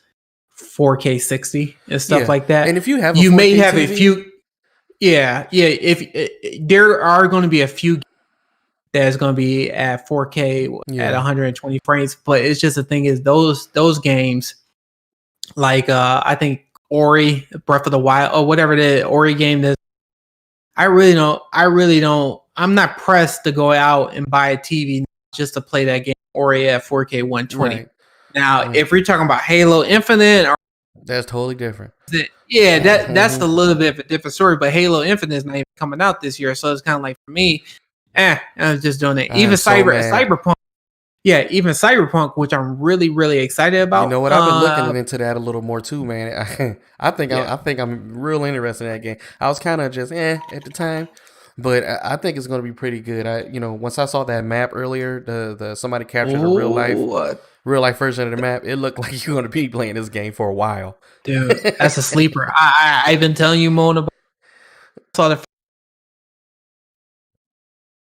4K 60 and stuff like that. And if you have, you may have TV, a few. Yeah. If there are going to be a few that's going to be at 4K at 120 frames, but it's just the thing is those games, like I think Ori, Breath of the Wild, or whatever the Ori game is, I really don't. I'm not pressed to go out and buy a TV just to play that game Ori at 4K 120. Right. Now, if we're talking about Halo Infinite, that's totally different. That's a little bit of a different story. But Halo Infinite is not even coming out this year, so it's kind of like for me, I'm just doing it. I Even am so mad. Cyberpunk. Yeah, even Cyberpunk, which I'm really, really excited about. You know what? I've been looking into that a little more too, man. I think I'm real interested in that game. I was kind of just at the time, but I think it's going to be pretty good. Once I saw that map earlier, the somebody captured a Oh, real life version of the map. It looked like you're going to be playing this game for a while. dude, that's a sleeper. I've been telling you, Mona, about saw the.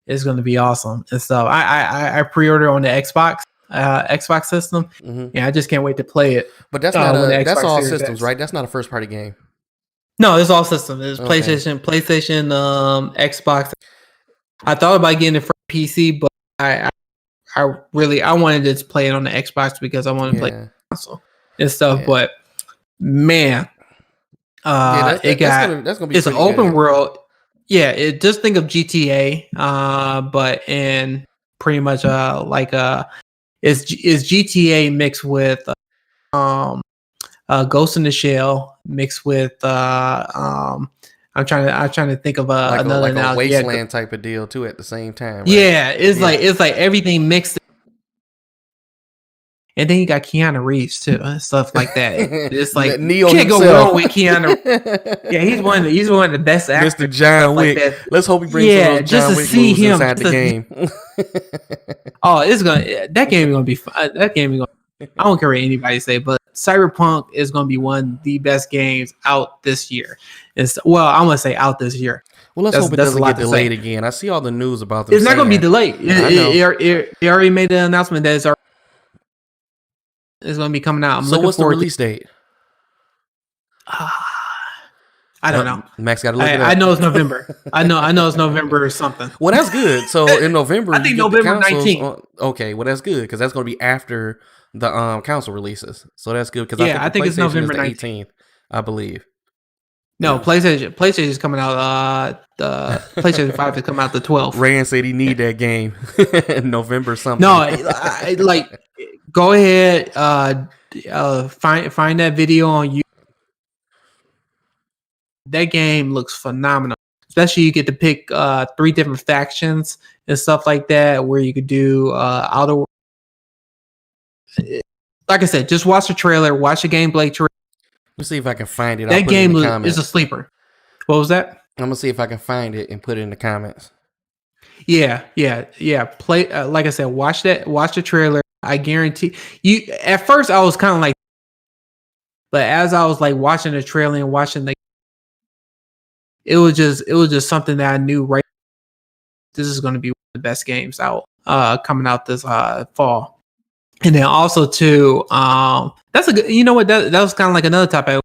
It's going to be awesome and stuff. I pre-order on the Xbox system, and I just can't wait to play it. But that's not that's all systems, right? That's not a first party game. No, it's all systems. It's Okay. PlayStation, Xbox. I thought about getting it for PC, but I wanted to play it on the Xbox because I want to play console and stuff. Yeah. But man, that's gonna be. It's an open world. Yeah, just think of GTA, but in pretty much it's GTA mixed with Ghost in the Shell mixed with I'm trying to think of another a wasteland type of deal too at the same time. Right? Yeah, it's like everything mixed. And then you got Keanu Reeves too, and stuff like that. It's like Neo can't go wrong with Keanu. Yeah, he's one of the best actors. Mr. John Wick. Like let's hope he brings some of those John Wick moves inside the game. That game is gonna be fun. That game is gonna. I don't care what anybody say, but Cyberpunk is gonna be one of the best games out this year. I'm gonna say out this year. Well, let's hope it doesn't get delayed again. I see all the news about this. It's not gonna be delayed. It already made the announcement that it's going to be coming out. So what's the release date? I don't know. Max got to look it up. I know it's November. I know it's November or something. Well, that's good. So in November, I think November 19th. Okay, well that's good because that's going to be after the console releases. So that's good because I think it's November 19th, I believe. No, PlayStation is coming out. The PlayStation 5 is coming out the 12th. Rand said he need that game November something. No, go ahead. Find that video on YouTube. That game looks phenomenal. Especially you get to pick 3 different factions and stuff like that, where you could do outer. Like I said, just watch the trailer, watch the gameplay trailer. Let's see if I can find it. That game is a sleeper. What was that? I'm gonna see if I can find it and put it in the comments. Yeah. Play like I said, watch the trailer. I guarantee you. At first, I was kind of like, but as I was like watching the trailer and watching it was just something that I knew right. This is going to be one of the best games out coming out this fall. And then also too, that's a good. You know what? That was kind of like another topic.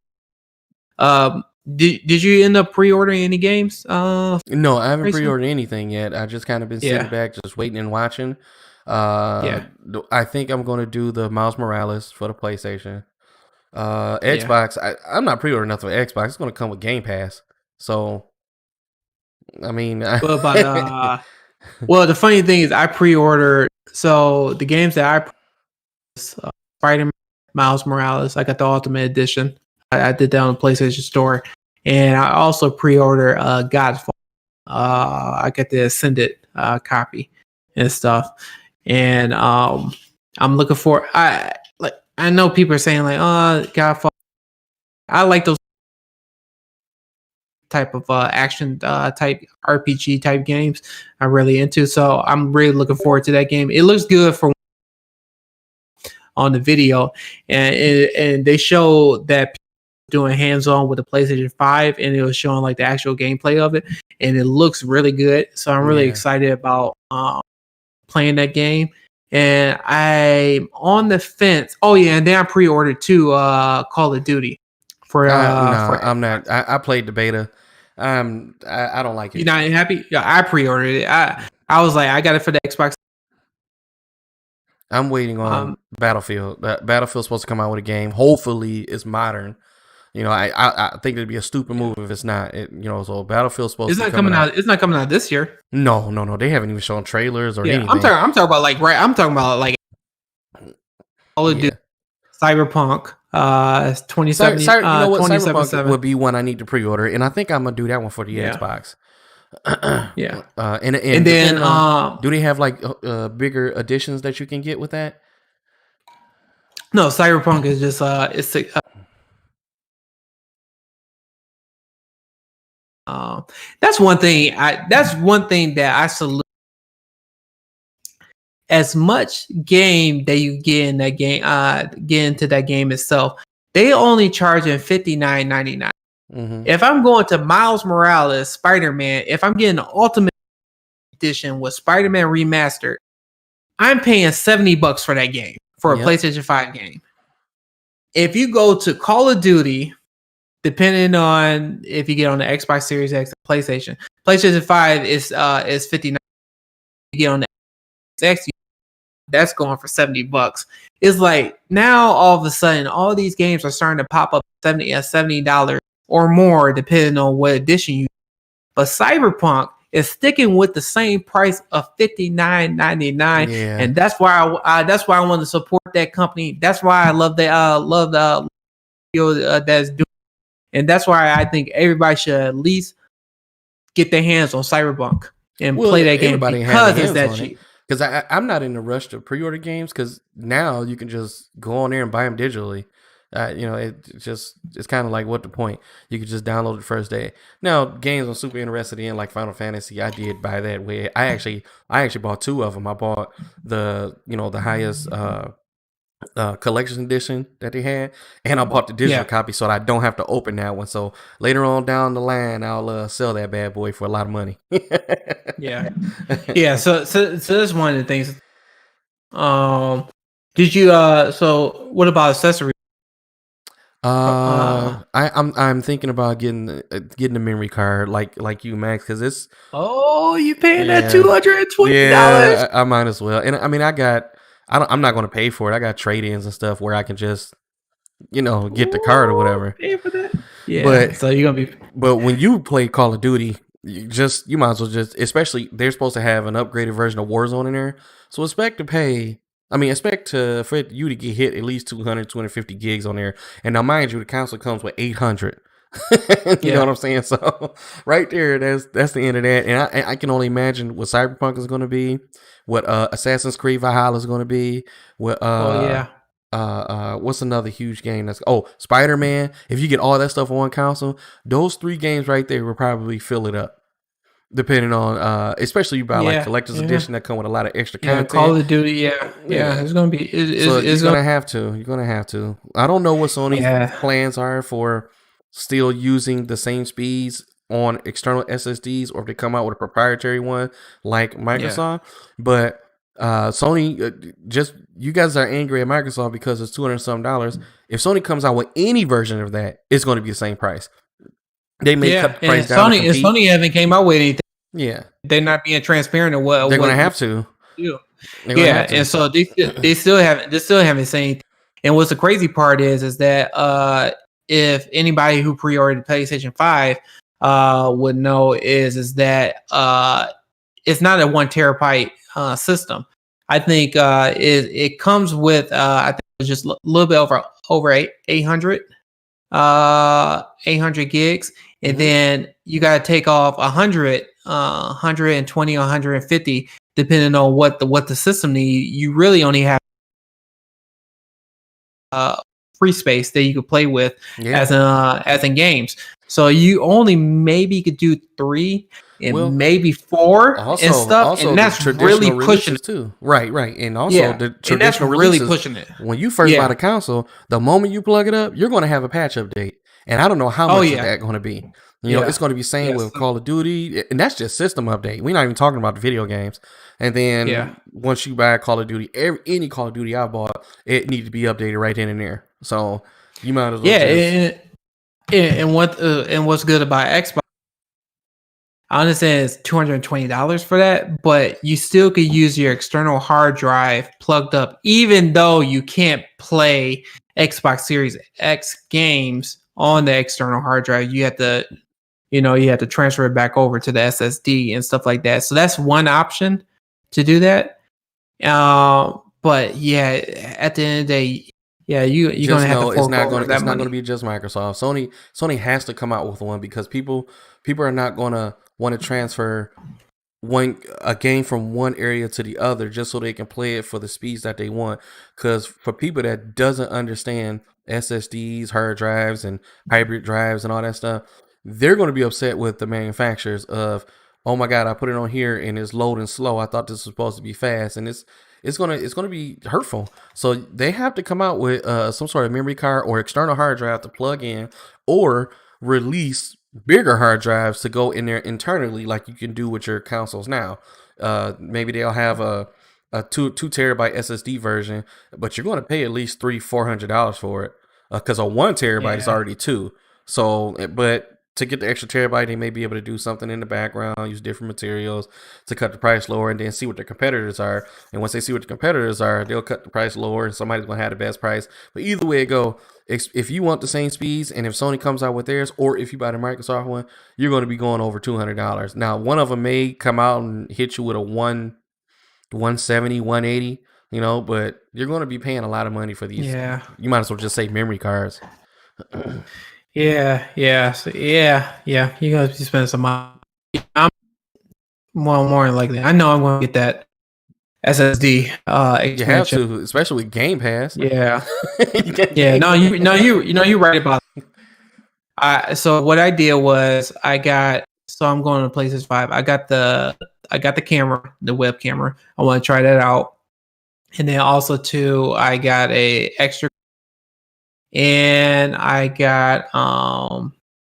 Did you end up pre-ordering any games? No, I haven't pre-ordered anything yet. I just kind of been sitting back, just waiting and watching. I think I'm going to do the Miles Morales for the PlayStation. Xbox. I'm not pre-ordering nothing for Xbox. It's going to come with Game Pass. So, I mean, well, the funny thing is, I pre-ordered. So the games that Spider-Man, Miles Morales. I got the Ultimate Edition. I did that on the PlayStation Store, and I also pre-ordered Godfall. I got the Ascended copy and stuff, and I'm looking for. I know people are saying like, "Oh, Godfall." I like those type of action type RPG type games. I'm really into, so I'm really looking forward to that game. It looks good on the video, and they show that doing hands-on with the PlayStation 5, and it was showing like the actual gameplay of it, and it looks really good. So I'm really excited about playing that game, and I'm on the fence. Oh yeah, and then I pre-ordered too Call of Duty. I'm not. I played the beta. I don't like it. You're not happy? Yeah, I pre-ordered it. I was like, I got it for the Xbox. I'm waiting on Battlefield. Battlefield's supposed to come out with a game. Hopefully, it's modern. You know, I think it'd be a stupid move if it's not. So Battlefield's supposed to come out. It's not coming out this year. No. They haven't even shown trailers or anything. I'm talking about I'm talking about like Call of Duty, Cyberpunk. 2070. You know what? Cyberpunk would be one I need to pre-order, and I think I'm gonna do that one for the Xbox. Yeah. And And then depending on, do they have like bigger editions that you can get with that? no, Cyberpunk is just uh, that's one thing that I salute. As much game that you get in that game, get into that game itself, they only charging $59.99. Mm-hmm. If I'm going to Miles Morales, Spider-Man, if I'm getting the Ultimate Edition with Spider-Man Remastered, I'm paying $70 for that game, for a PlayStation 5 game. If you go to Call of Duty, depending on if you get on the Xbox Series X or PlayStation 5 is $59. You get on the X, that's going for $70. It's like now all of a sudden all these games are starting to pop up $70 or more depending on what edition you. But Cyberpunk is sticking with the same price of $59.99, and that's why I want to support that company. That's why I love the that's doing, and that's why I think everybody should at least get their hands on Cyberpunk and play that game because it's that cheap. Because I'm not in a rush to pre-order games because now you can just go on there and buy them digitally. It's kind of like, what the point? You could just download it the first day. Now, games I'm super interested in, like Final Fantasy, I did buy that way. I actually bought 2 of them. I bought the highest collection edition that they had, and I bought the digital copy so that I don't have to open that one. So later on down the line, I'll sell that bad boy for a lot of money. Yeah. So that's one of the things. Did you so what about accessories? I'm thinking about getting a memory card like you, Max, because it's you paying that $220? Yeah, I might as well. And I mean, I'm not going to pay for it. I got trade-ins and stuff where I can just, get the card or whatever. Pay for that? Yeah. So you're gonna be. But when you play Call of Duty, you might as well just, especially they're supposed to have an upgraded version of Warzone in there. So expect for you to get hit at least 250 gigs on there. And now, mind you, the console comes with 800. You know what I'm saying? So right there, that's the end of that. And I can only imagine what Cyberpunk is going to be, what Assassin's Creed Valhalla is going to be, what what's another huge game Spider-Man. If you get all that stuff on one console, those 3 games right there will probably fill it up. Depending on, especially you buy like collector's edition that come with a lot of extra content. Call of Duty, it's gonna be. It's gonna have to. You're gonna have to. I don't know what Sony's plans are for still using the same speeds on external SSDs, or if they come out with a proprietary one like Microsoft. But Sony, just you guys are angry at Microsoft because it's $200 something. If Sony comes out with any version of that, it's going to be the same price. They may cut the price down. Sony haven't came out with anything. Yeah, they're not being transparent in what they're going to have to. And so they still haven't said anything. And what's the crazy part is that if anybody who pre-ordered the PlayStation 5 would know is that it's not a 1 terabyte system. I think it comes with I think it's just a little bit over 800 gigs, and then you got to take off 100, 120, 150, depending on what the system needs. You really only have free space that you could play with as in games. So you only maybe could do 3 and maybe 4 and stuff, and that's really pushing it too. Right, and also the traditional really pushing it. When you first buy the console, the moment you plug it up, you're going to have a patch update, and I don't know how much of that going to be. It's going to be same with Call of Duty, and that's just system update. We're not even talking about the video games. And then once you buy Call of Duty, any Call of Duty I bought, it needs to be updated right then and there. So you might as well. And what's good about Xbox? I understand it's $220 for that, but you still could use your external hard drive plugged up, even though you can't play Xbox Series X games on the external hard drive. You have to transfer it back over to the SSD and stuff like that. So that's one option to do that. But at the end of the day, you're gonna have to. It's not gonna be just Microsoft. Sony has to come out with one because people are not gonna want to transfer a game from one area to the other just so they can play it for the speeds that they want. Because for people that doesn't understand SSDs, hard drives, and hybrid drives and all that stuff, they're going to be upset with the manufacturers of, oh my god, I put it on here and it's loading slow. I thought this was supposed to be fast, and it's gonna be hurtful. So they have to come out with some sort of memory card or external hard drive to plug in, or release bigger hard drives to go in there internally, like you can do with your consoles now. Maybe they'll have a 2 terabyte SSD version, but you're going to pay at least $300-400 for it, because a 1 terabyte is already two. So, but to get the extra terabyte, they may be able to do something in the background, use different materials to cut the price lower, and then see what their competitors are. And once they see what the competitors are, they'll cut the price lower, and somebody's going to have the best price. But either way it go, if you want the same speeds, and if Sony comes out with theirs, or if you buy the Microsoft one, you're going to be going over $200. Now, one of them may come out and hit you with a 170, 180, but you're going to be paying a lot of money for these. Yeah. You might as well just say memory cards. Yeah. So, yeah. You're gonna be spending some money. I'm more than likely. I know I'm going to get that SSD You have expansion. to, especially with Game Pass. Yeah. You get Yeah. Game No, you're right about it. So what I did was I'm going to PlayStation 5. I got the camera, the web camera. I want to try that out. And then also too, I got a extra, and I got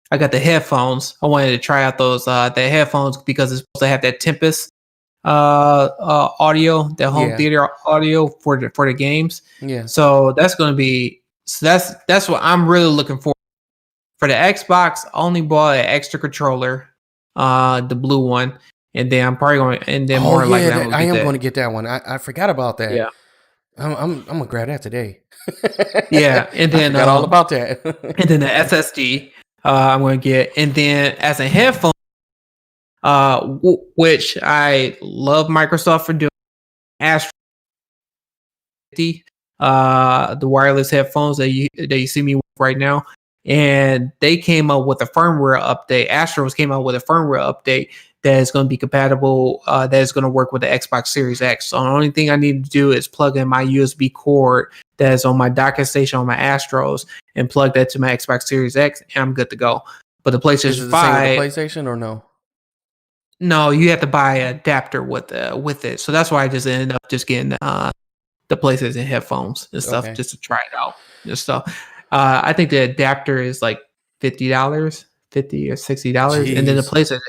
the headphones. I wanted to try out those the headphones because it's supposed to have that Tempest audio, the home theater audio for the games. Yeah. So that's what I'm really looking for. For the Xbox, I only bought an extra controller, the blue one, and then I'm probably going, and then more likely I am going to get that one. I forgot about that. Yeah. I'm gonna grab that today. Yeah, and then I forgot all about that. And then the SSD, I'm going to get, and then as a headphone, which I love Microsoft for doing, Astro, the wireless headphones that you see me with right now, and they came up with a firmware update. Astros came out with a firmware update that is going to be compatible, that is going to work with the Xbox Series X. So the only thing I need to do is plug in my USB cord that is on my docking station on my Astros and plug that to my Xbox Series X, and I'm good to go. But the PlayStation Is it the 5, same with the PlayStation or no? No, you have to buy an adapter with it. So that's why I just ended up just getting the PlayStation headphones and stuff, just to try it out and stuff. I think the adapter is like $50, $50 or $60, and then the PlayStation.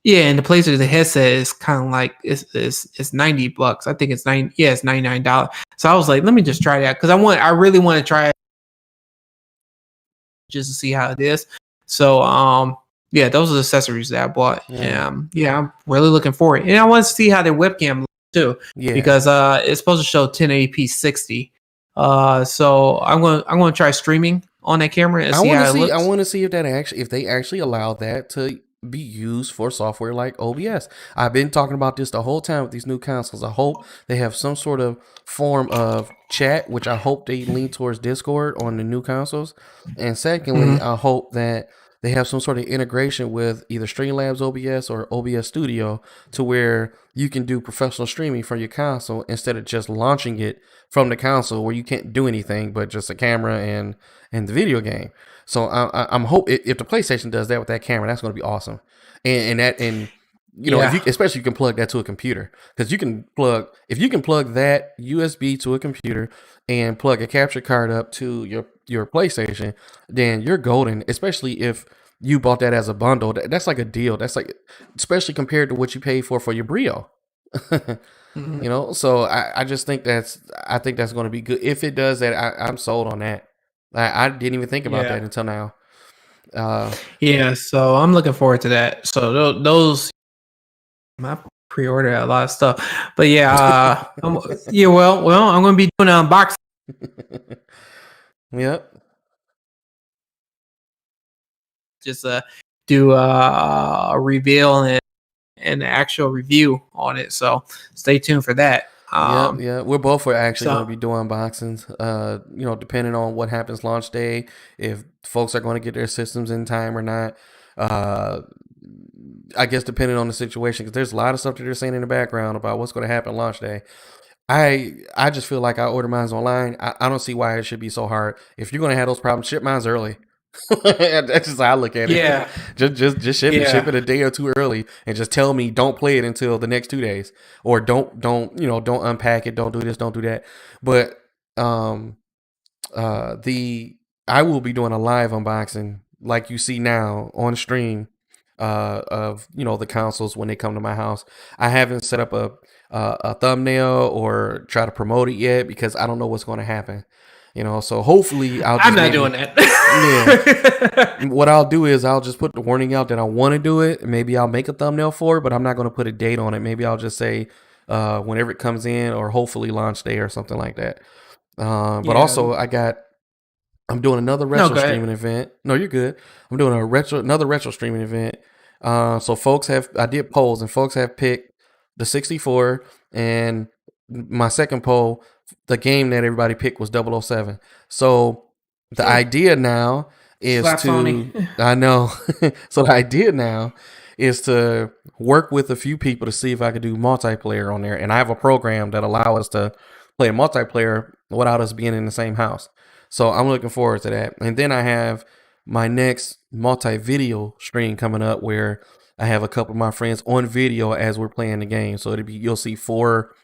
Yeah, and the PlayStation headset is kind of like it's $90. I think it's it's $99. So I was like, let me just try that because I really want to try it just to see how it is. So yeah, those are the accessories that I bought. Yeah, I'm really looking forward, and I want to see how their webcam looks too. Yeah, because it's supposed to show 1080p 60. So I'm going to try streaming on that camera and see how it looks. I want to see if they actually allow that to be used for software like OBS. I've been talking about this the whole time with these new consoles. I hope they have some sort of form of chat, which I hope they lean towards Discord on the new consoles. And secondly, I hope that they have some sort of integration with either Streamlabs OBS or OBS Studio to where you can do professional streaming from your console instead of just launching it from the console where you can't do anything but just a camera and the video game. So I'm hope if the PlayStation does that with that camera, that's going to be awesome. If you can plug that to a computer, because if you can plug that USB to a computer and plug a capture card up to your PlayStation, then you're golden. Especially if you bought that as a bundle, that's like a deal. That's like, especially compared to what you paid for your Brio. So I just think that's going to be good. If it does that, I'm sold on that. I didn't even think about that until now. So I'm looking forward to that. So those, I pre-ordered a lot of stuff, but I'm going to be doing an unboxing. Yep. Just do a reveal and an actual review on it. So stay tuned for that. We're both actually going to be doing unboxings. Depending on what happens launch day, if folks are going to get their systems in time or not. I guess depending on the situation, because there's a lot of stuff that they're saying in the background about what's going to happen launch day. I just feel like I order mine online. I don't see why it should be so hard. If you're gonna have those problems, ship mine's early. That's just how I look at it. Yeah, Just ship it a day or two early, and just tell me don't play it until the next 2 days, or don't unpack it, don't do this, don't do that. But um the I will be doing a live unboxing like you see now on stream of the consoles when they come to my house. I haven't set up a thumbnail or try to promote it yet because I don't know what's going to happen. So hopefully I'm not doing that. Yeah. What I'll do is I'll just put the warning out that I want to do it. Maybe I'll make a thumbnail for it, but I'm not going to put a date on it. Maybe I'll just say whenever it comes in, or hopefully launch day or something like that. But Yeah. also I'm doing another No, retro go ahead. streaming event. No, you're good. I'm doing another retro streaming event. So I did polls, and folks have picked the 64, and my second poll, the game that everybody picked was 007. So the idea now is Slap Sony. I know. So the idea now is to work with a few people to see if I could do multiplayer on there. And I have a program that allow us to play multiplayer without us being in the same house. So I'm looking forward to that. And then I have my next multi-video stream coming up where I have a couple of my friends on video as we're playing the game. So you'll see four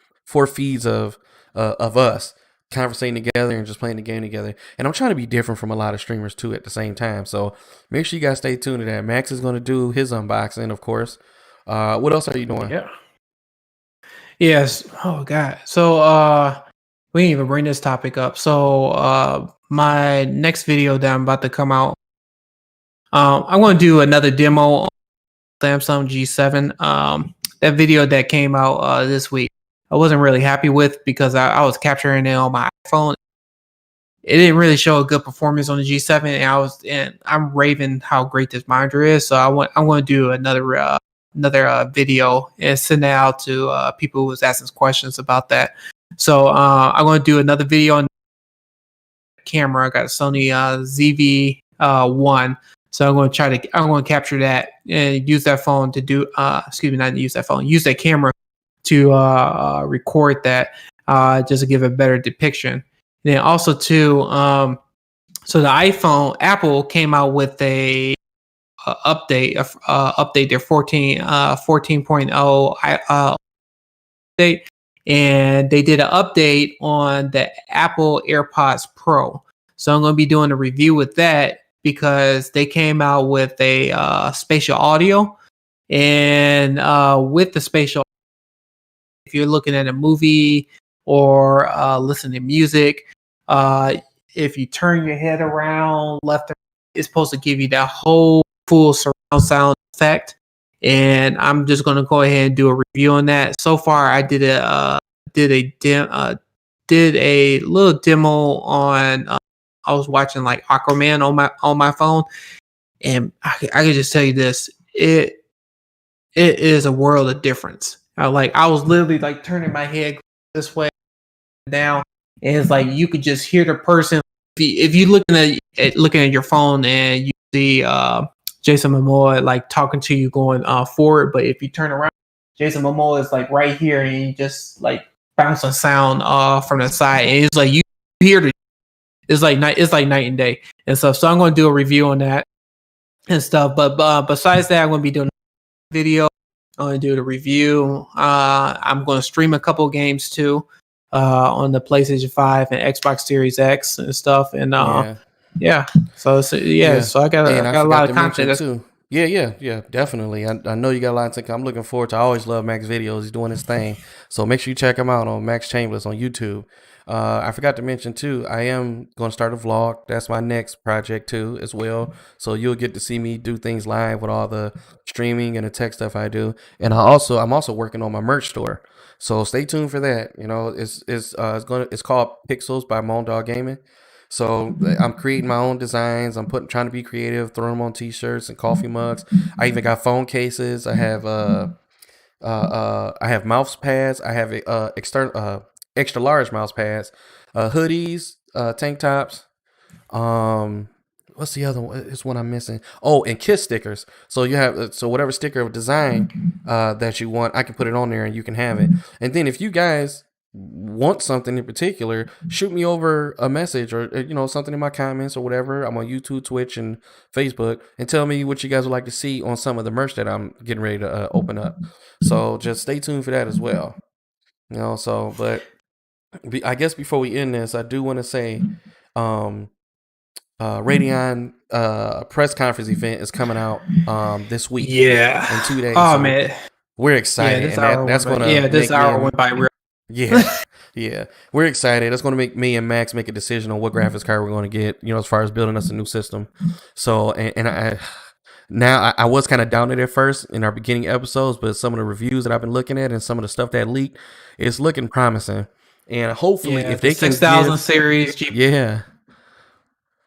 feeds of us conversating together and just playing the game together. And I'm trying to be different from a lot of streamers too at the same time. So make sure you guys stay tuned to that. Max is going to do his unboxing, of course. What else are you doing? Yeah. Yes. Oh God. So we didn't even bring this topic up. So my next video that I'm about to come out, I'm going to do another demo on Samsung G7. That video that came out this week, I wasn't really happy with because I was capturing it on my iPhone. It didn't really show a good performance on the G7, and I'm raving how great this monitor is. So I'm going to do another video and send it out to people who was asking questions about that. So I'm going to do another video on camera. I got a Sony ZV-1. So I'm going to capture that and use that phone to do, use that camera to record that just to give a better depiction. And then also too, so the Apple came out with a update their 14.0 update, and they did an update on the Apple AirPods Pro. So I'm going to be doing a review with that because they came out with a spatial audio, and with the spatial, if you're looking at a movie or listening to music, if you turn your head around left, it's supposed to give you that whole full surround sound effect. And I'm just going to go ahead and do a review on that. So far, I did a little demo on. I was watching like Aquaman on my phone, and I can just tell you this: it is a world of difference. I was literally like turning my head this way down, and it's like you could just hear the person. If you looking at your phone and you see Jason Momoa like talking to you going forward, but if you turn around, Jason Momoa is like right here, and he just like bouncing sound from the side, and it's like you hear it's like night and day and stuff. So I'm going to do a review on that and stuff. But besides that, I'm going to be doing a video. I'm going to do the review. I'm going to stream a couple games too on the PlayStation 5 and Xbox Series X and stuff. And yeah. So I got a lot of content too. Yeah, definitely. I know you got a lot to. I'm looking forward to. I always love Max videos. He's doing his thing. So make sure you check him out on Max Chambliss on YouTube. I forgot to mention too, I am going to start a vlog. That's my next project too, as well. So you'll get to see me do things live with all the streaming and the tech stuff I do. And I'm also working on my merch store. So stay tuned for that. It's called Pixels by Moondog Gaming. So I'm creating my own designs. I'm trying to be creative, throwing them on t-shirts and coffee mugs. I even got phone cases. I have mouse pads. I have extra large mouse pads, hoodies, tank tops. what's the other one? It's one I'm missing. Oh, and Kiss stickers. So you have so whatever sticker of design that you want, I can put it on there and you can have it. And then if you guys want something in particular, shoot me over a message or something in my comments or whatever. I'm on YouTube, Twitch, and Facebook, and tell me what you guys would like to see on some of the merch that I'm getting ready to open up. So just stay tuned for that as well. But I guess before we end this, I do want to say, Radeon press conference event is coming out this week. Yeah, in 2 days. Oh man, we're excited, and that's gonna this hour went by real. Yeah, we're excited. That's gonna make me and Max make a decision on what graphics card we're gonna get. As far as building us a new system. So I was kind of down it at first in our beginning episodes, but some of the reviews that I've been looking at and some of the stuff that leaked, it's looking promising. And hopefully, if they can 6000 series,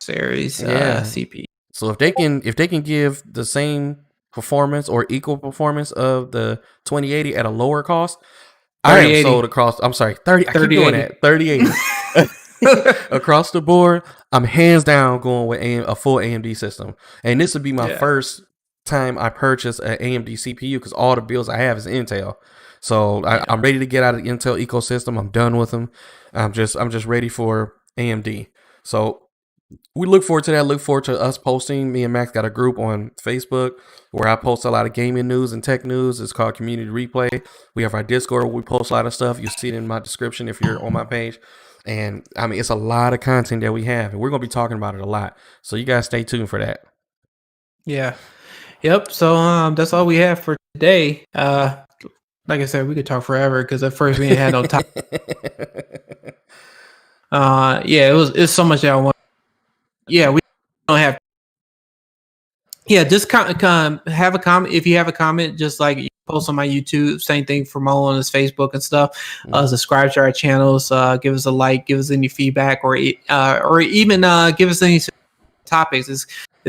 series, CP. So if they can give the same performance or equal performance of the 2080 at a lower cost, I am sold across. I'm sorry, 30. I keep doing that. 3080 across the board. I'm hands down going with a full AMD system, and this would be my first time I purchase an AMD CPU because all the builds I have is Intel. So I'm ready to get out of the Intel ecosystem. I'm done with them. I'm just ready for AMD. So we look forward to that. Look forward to us posting. Me and Max got a group on Facebook where I post a lot of gaming news and tech news. It's called Community Replay. We have our Discord where we post a lot of stuff. You'll see it in my description if you're on my page. And I mean, it's a lot of content that we have, and we're going to be talking about it a lot. So you guys stay tuned for that. Yeah. Yep. So that's all we have for today. Like I said, we could talk forever because at first we didn't have no time. It's so much that I want. Yeah, we don't have. Yeah, just have a comment. If you have a comment, just like post on my YouTube. Same thing for Mo on his Facebook and stuff. Subscribe to our channels. Give us a like. Give us any feedback, or even give us any topics. It's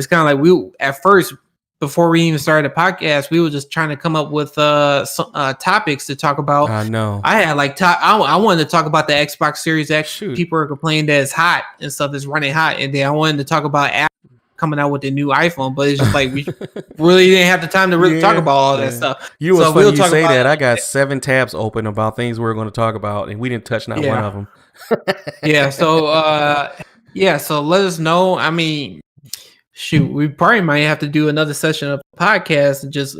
kind of like we at first. Before we even started the podcast, we were just trying to come up with topics to talk about. I know. I had I wanted to talk about the Xbox Series X. Shoot. People are complaining that it's hot and stuff is running hot, and then I wanted to talk about Apple coming out with the new iPhone. But it's just like we really didn't have the time to really talk about all that stuff. You was funny you say that. I got 7 tabs open about things we were going to talk about, and we didn't touch not one of them. So let us know. I mean. Shoot, we probably might have to do another session of a podcast and just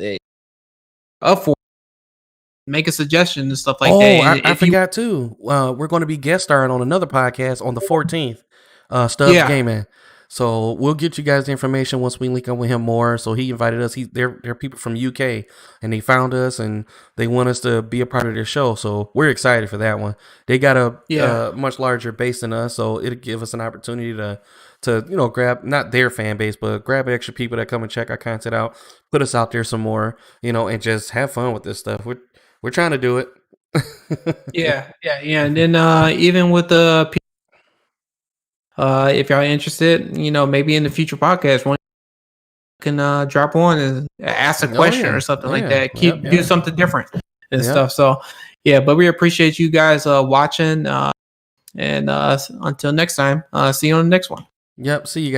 make a suggestion and stuff like that. I forgot too. We're going to be guest starring on another podcast on the 14th. Stubbs Gaming. So we'll get you guys the information once we link up with him more. So he invited us. They're people from UK, and they found us and they want us to be a part of their show. So we're excited for that one. They got a much larger base than us, so it'll give us an opportunity to grab not their fan base, but grab extra people that come and check our content out, put us out there some more, and just have fun with this stuff. We're trying to do it. And then even with the if y'all interested, maybe in the future podcast, one can drop on and ask a question or something like that. Do something different and stuff. So but we appreciate you guys watching, and until next time, see you on the next one. Yep. See you guys.